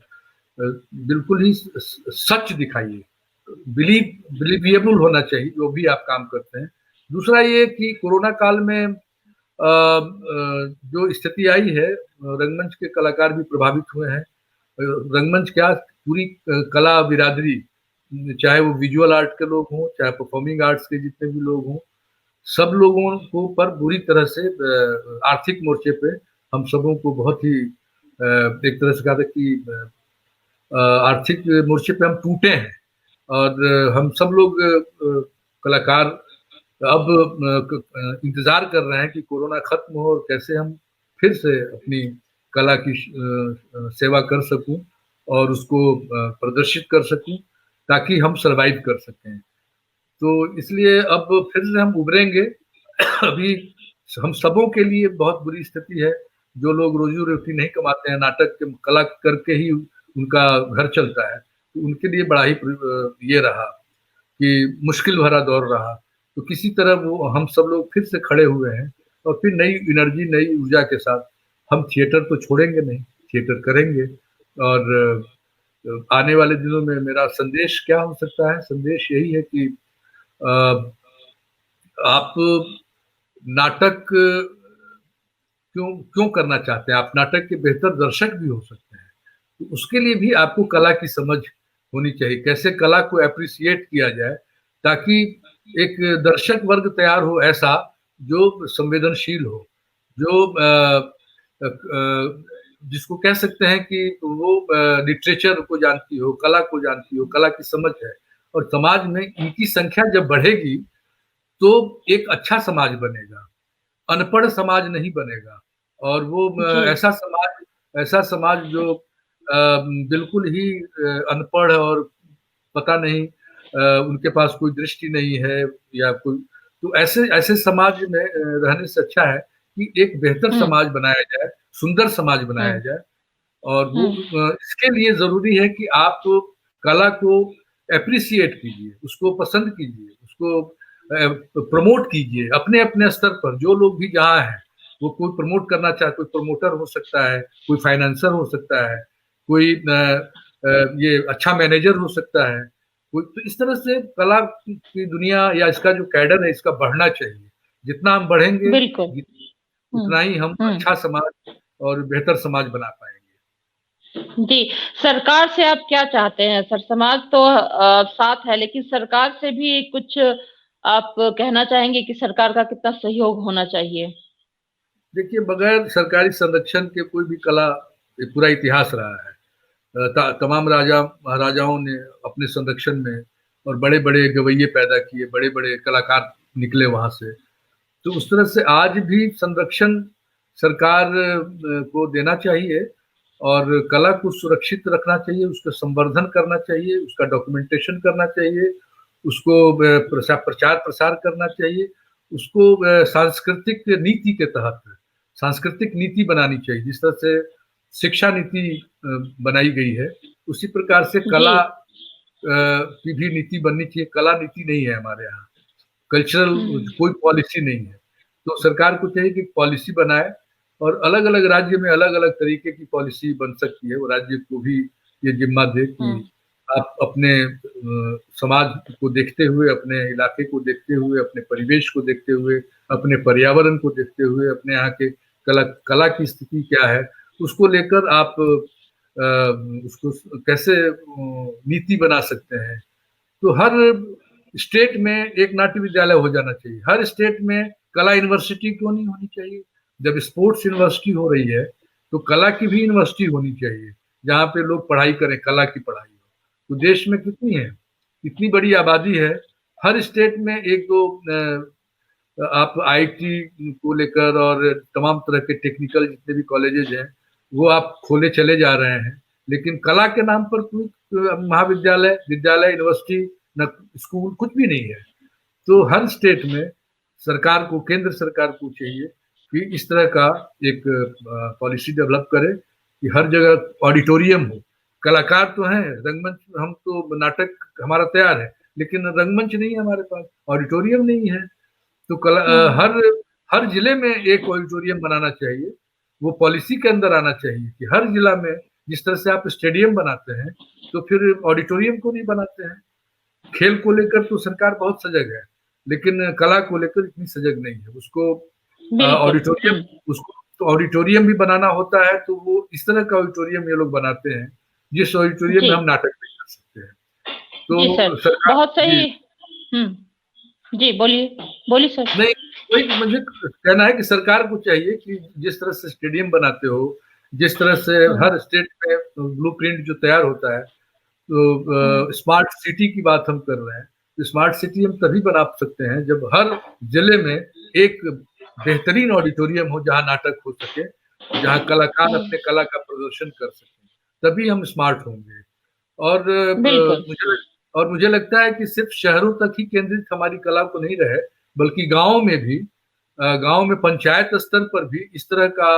बिल्कुल ही सच दिखाइए, बिलीविएबल होना चाहिए जो भी आप काम करते हैं। दूसरा ये कि कोरोना काल में जो स्थिति आई है, रंगमंच के कलाकार भी प्रभावित हुए हैं। रंगमंच क्या, पूरी कला बिरादरी, चाहे वो विजुअल आर्ट के लोग हों, चाहे परफॉर्मिंग आर्ट्स के जितने भी लोग हों, सब लोगों को पर बुरी तरह से आर्थिक मोर्चे पे हम सबों को बहुत ही एक तरह से कहा था कि आर्थिक मोर्चे पे हम टूटे हैं, और हम सब लोग कलाकार अब इंतजार कर रहे हैं कि कोरोना खत्म हो और कैसे हम फिर से अपनी कला की सेवा कर सकूं और उसको प्रदर्शित कर सकूं, ताकि हम सरवाइव कर सकें। तो इसलिए अब फिर से हम उभरेंगे। अभी हम सबों के लिए बहुत बुरी स्थिति है। जो लोग रोजी रोटी नहीं कमाते हैं, नाटक के कला करके ही उनका घर चलता है, तो उनके लिए बड़ा ही ये रहा कि मुश्किल भरा दौर रहा। तो किसी तरह वो हम सब लोग फिर से खड़े हुए हैं, और फिर नई एनर्जी, नई ऊर्जा के साथ हम थिएटर तो छोड़ेंगे नहीं, थिएटर करेंगे। और आने वाले दिनों में मेरा संदेश क्या हो सकता है? संदेश यही है कि आप नाटक क्यों करना चाहते हैं, आप नाटक के बेहतर दर्शक भी हो सकते हैं। तो उसके लिए भी आपको कला की समझ होनी चाहिए, कैसे कला को एप्रिसिएट किया जाए, ताकि एक दर्शक वर्ग तैयार हो ऐसा जो संवेदनशील हो, जो जिसको कह सकते हैं कि वो लिटरेचर को जानती हो, कला को जानती हो, कला की समझ है, और समाज में इनकी संख्या जब बढ़ेगी तो एक अच्छा समाज बनेगा, अनपढ़ समाज नहीं बनेगा। और वो ऐसा समाज जो बिल्कुल ही अनपढ़ और पता नहीं, उनके पास कोई दृष्टि नहीं है या कोई, तो ऐसे ऐसे समाज में रहने से अच्छा है कि एक बेहतर समाज बनाया जाए, सुंदर समाज बनाया जाए। और वो इसके लिए जरूरी है कि आप कला को एप्रिसिएट कीजिए, उसको पसंद कीजिए, उसको प्रमोट कीजिए अपने अपने स्तर पर। जो लोग भी जहाँ हैं, वो कोई प्रमोट करना चाहे, कोई प्रमोटर हो सकता है, कोई फाइनेंसर हो सकता है, कोई ये अच्छा मैनेजर हो सकता है, कोई। तो इस तरह से कला की दुनिया या इसका जो कैडर है, इसका बढ़ना चाहिए। जितना हम बढ़ेंगे उतना ही हम अच्छा समाज और बेहतर समाज बना पाएंगे। जी, सरकार से आप क्या चाहते हैं सर? समाज तो साथ है, लेकिन सरकार से भी कुछ आप कहना चाहेंगे कि सरकार का कितना सहयोग होना चाहिए? देखिए, बगैर सरकारी संरक्षण के कोई भी कला, पूरा इतिहास रहा है। तमाम राजा महाराजाओं ने अपने संरक्षण में और बड़े बड़े गवैये पैदा किए, बड़े बड़े कलाकार निकले वहां से। तो उस तरह से आज भी संरक्षण सरकार को देना चाहिए और कला को सुरक्षित रखना चाहिए, उसका संवर्धन करना चाहिए, उसका डॉक्यूमेंटेशन करना चाहिए, उसको प्रचार प्रसार करना चाहिए, उसको सांस्कृतिक नीति के तहत सांस्कृतिक नीति बनानी चाहिए। जिस तरह से शिक्षा नीति बनाई गई है, उसी प्रकार से कला की भी नीति बननी चाहिए। कला नीति नहीं है हमारे यहाँ, कल्चरल कोई पॉलिसी नहीं है। तो सरकार को चाहिए कि पॉलिसी बनाए, और अलग अलग राज्य में अलग अलग तरीके की पॉलिसी बन सकती है। वो राज्य को भी ये जिम्मा दे कि आप अपने समाज को देखते हुए, अपने इलाके को देखते हुए, अपने परिवेश को देखते हुए, अपने पर्यावरण को देखते हुए, अपने यहाँ के कला की स्थिति क्या है, उसको लेकर आप उसको कैसे नीति बना सकते हैं। तो हर स्टेट में एक नाट्य विद्यालय हो जाना चाहिए, हर स्टेट में कला यूनिवर्सिटी क्यों नहीं होनी चाहिए। जब स्पोर्ट्स यूनिवर्सिटी हो रही है तो कला की भी यूनिवर्सिटी होनी चाहिए, जहाँ पे लोग पढ़ाई करें, कला की पढ़ाई हो। तो देश में कितनी है, इतनी बड़ी आबादी है, हर स्टेट में एक दो आप आईटी को लेकर और तमाम तरह के टेक्निकल जितने भी कॉलेजेज हैं वो आप खोले चले जा रहे हैं, लेकिन कला के नाम पर कोई महाविद्यालय, विद्यालय, यूनिवर्सिटी, न स्कूल, कुछ भी नहीं है। तो हर स्टेट में सरकार को, केंद्र सरकार को चाहिए कि इस तरह का एक पॉलिसी डेवलप करे कि हर जगह ऑडिटोरियम हो। कलाकार तो हैं, रंगमंच, हम तो नाटक हमारा तैयार है, लेकिन रंगमंच नहीं है हमारे पास, ऑडिटोरियम नहीं है। तो हर जिले में एक ऑडिटोरियम बनाना चाहिए। वो पॉलिसी के अंदर आना चाहिए कि हर जिला में, जिस तरह से आप स्टेडियम बनाते हैं तो फिर ऑडिटोरियम को नहीं बनाते हैं। खेल को लेकर तो सरकार बहुत सजग है, लेकिन कला को लेकर इतनी सजग नहीं है। उसको ऑडिटोरियम भी बनाना होता है, तो वो इस तरह का ऑडिटोरियम ये लोग बनाते हैं जिस ऑडिटोरियम में हम नाटक नहीं कर सकते हैं। तो सरकार बहुत सही। जी बोलिए सर। नहीं, वही मुझे कहना है कि सरकार को चाहिए कि जिस तरह से स्टेडियम बनाते हो, जिस तरह से हर स्टेट में ब्लूप्रिंट जो तैयार होता है, तो स्मार्ट सिटी की बात हम कर रहे हैं। तो स्मार्ट सिटी हम तभी बना सकते हैं जब हर जिले में एक बेहतरीन ऑडिटोरियम हो जहां नाटक हो सके, जहां कलाकार अपने कला का प्रदर्शन कर सकें, तभी हम स्मार्ट होंगे। और मुझे लगता है कि सिर्फ शहरों तक ही केंद्रित हमारी कला को नहीं रहे, बल्कि गाँव में भी, गाँव में पंचायत स्तर पर भी इस तरह का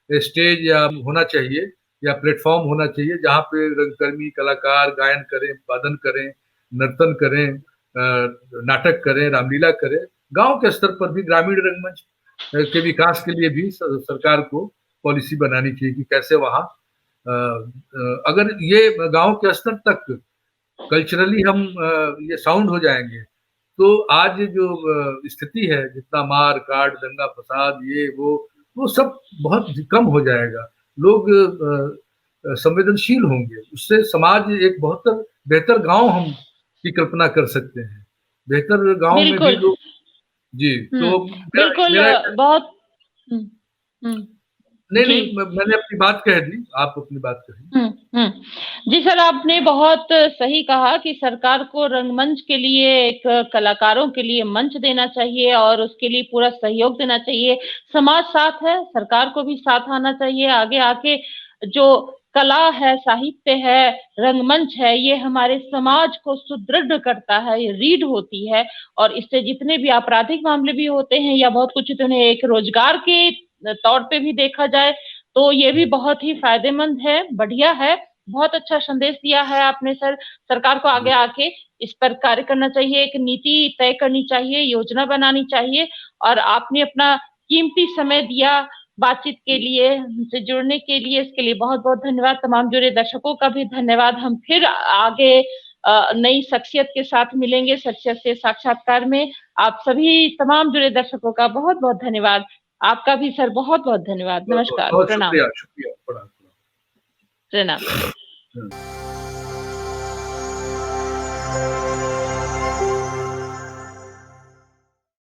स्टेज या होना चाहिए या प्लेटफॉर्म होना चाहिए, जहाँ पे रंगकर्मी कलाकार गायन करें, वादन करें, नर्तन करें, नाटक करें, रामलीला करें। गांव के स्तर पर भी ग्रामीण रंगमंच के विकास के लिए भी सरकार को पॉलिसी बनानी चाहिए कि कैसे वहाँ, अगर ये गांव के स्तर तक कल्चरली हम ये साउंड हो जाएंगे, तो आज जो स्थिति है, जितना मार काट, दंगा फसाद, ये वो सब बहुत कम हो जाएगा। लोग संवेदनशील होंगे, उससे समाज एक बहुत बेहतर गांव हम की कल्पना कर सकते हैं। बेहतर गांव में भी लोग, जी, तो बिल्कुल बहुत नहीं नहीं, मैंने अपनी बात कह दी, आप अपनी बात कही। जी सर, आपने बहुत सही कहा कि सरकार को रंगमंच के लिए, एक कलाकारों के लिए मंच देना चाहिए और उसके लिए पूरा सहयोग देना चाहिए। समाज साथ है, सरकार को भी साथ आना चाहिए। आगे आके जो कला है, साहित्य है, रंगमंच है, ये हमारे समाज को सुदृढ़ करता है, ये रीढ़ होती है और इससे जितने भी आपराधिक मामले भी होते हैं या बहुत कुछ, उन्हें एक रोजगार के तौर पे भी देखा जाए तो ये भी बहुत ही फायदेमंद है, बढ़िया है। बहुत अच्छा संदेश दिया है आपने सर। सरकार को आगे आके इस पर कार्य करना चाहिए, एक नीति तय करनी चाहिए, योजना बनानी चाहिए। और आपने अपना कीमती समय दिया बातचीत के लिए, हमसे जुड़ने के लिए, इसके लिए बहुत बहुत धन्यवाद। तमाम जुड़े दर्शकों का भी धन्यवाद। हम फिर आगे नई शख्सियत के साथ मिलेंगे, शख्सियत से साक्षात्कार में। आप सभी तमाम जुड़े दर्शकों का बहुत बहुत धन्यवाद। आपका भी सर बहुत बहुत धन्यवाद। नमस्कार, बहुत प्रणाम। शुक्रिया, शुक्रिया, प्रणाम। प्रणाम।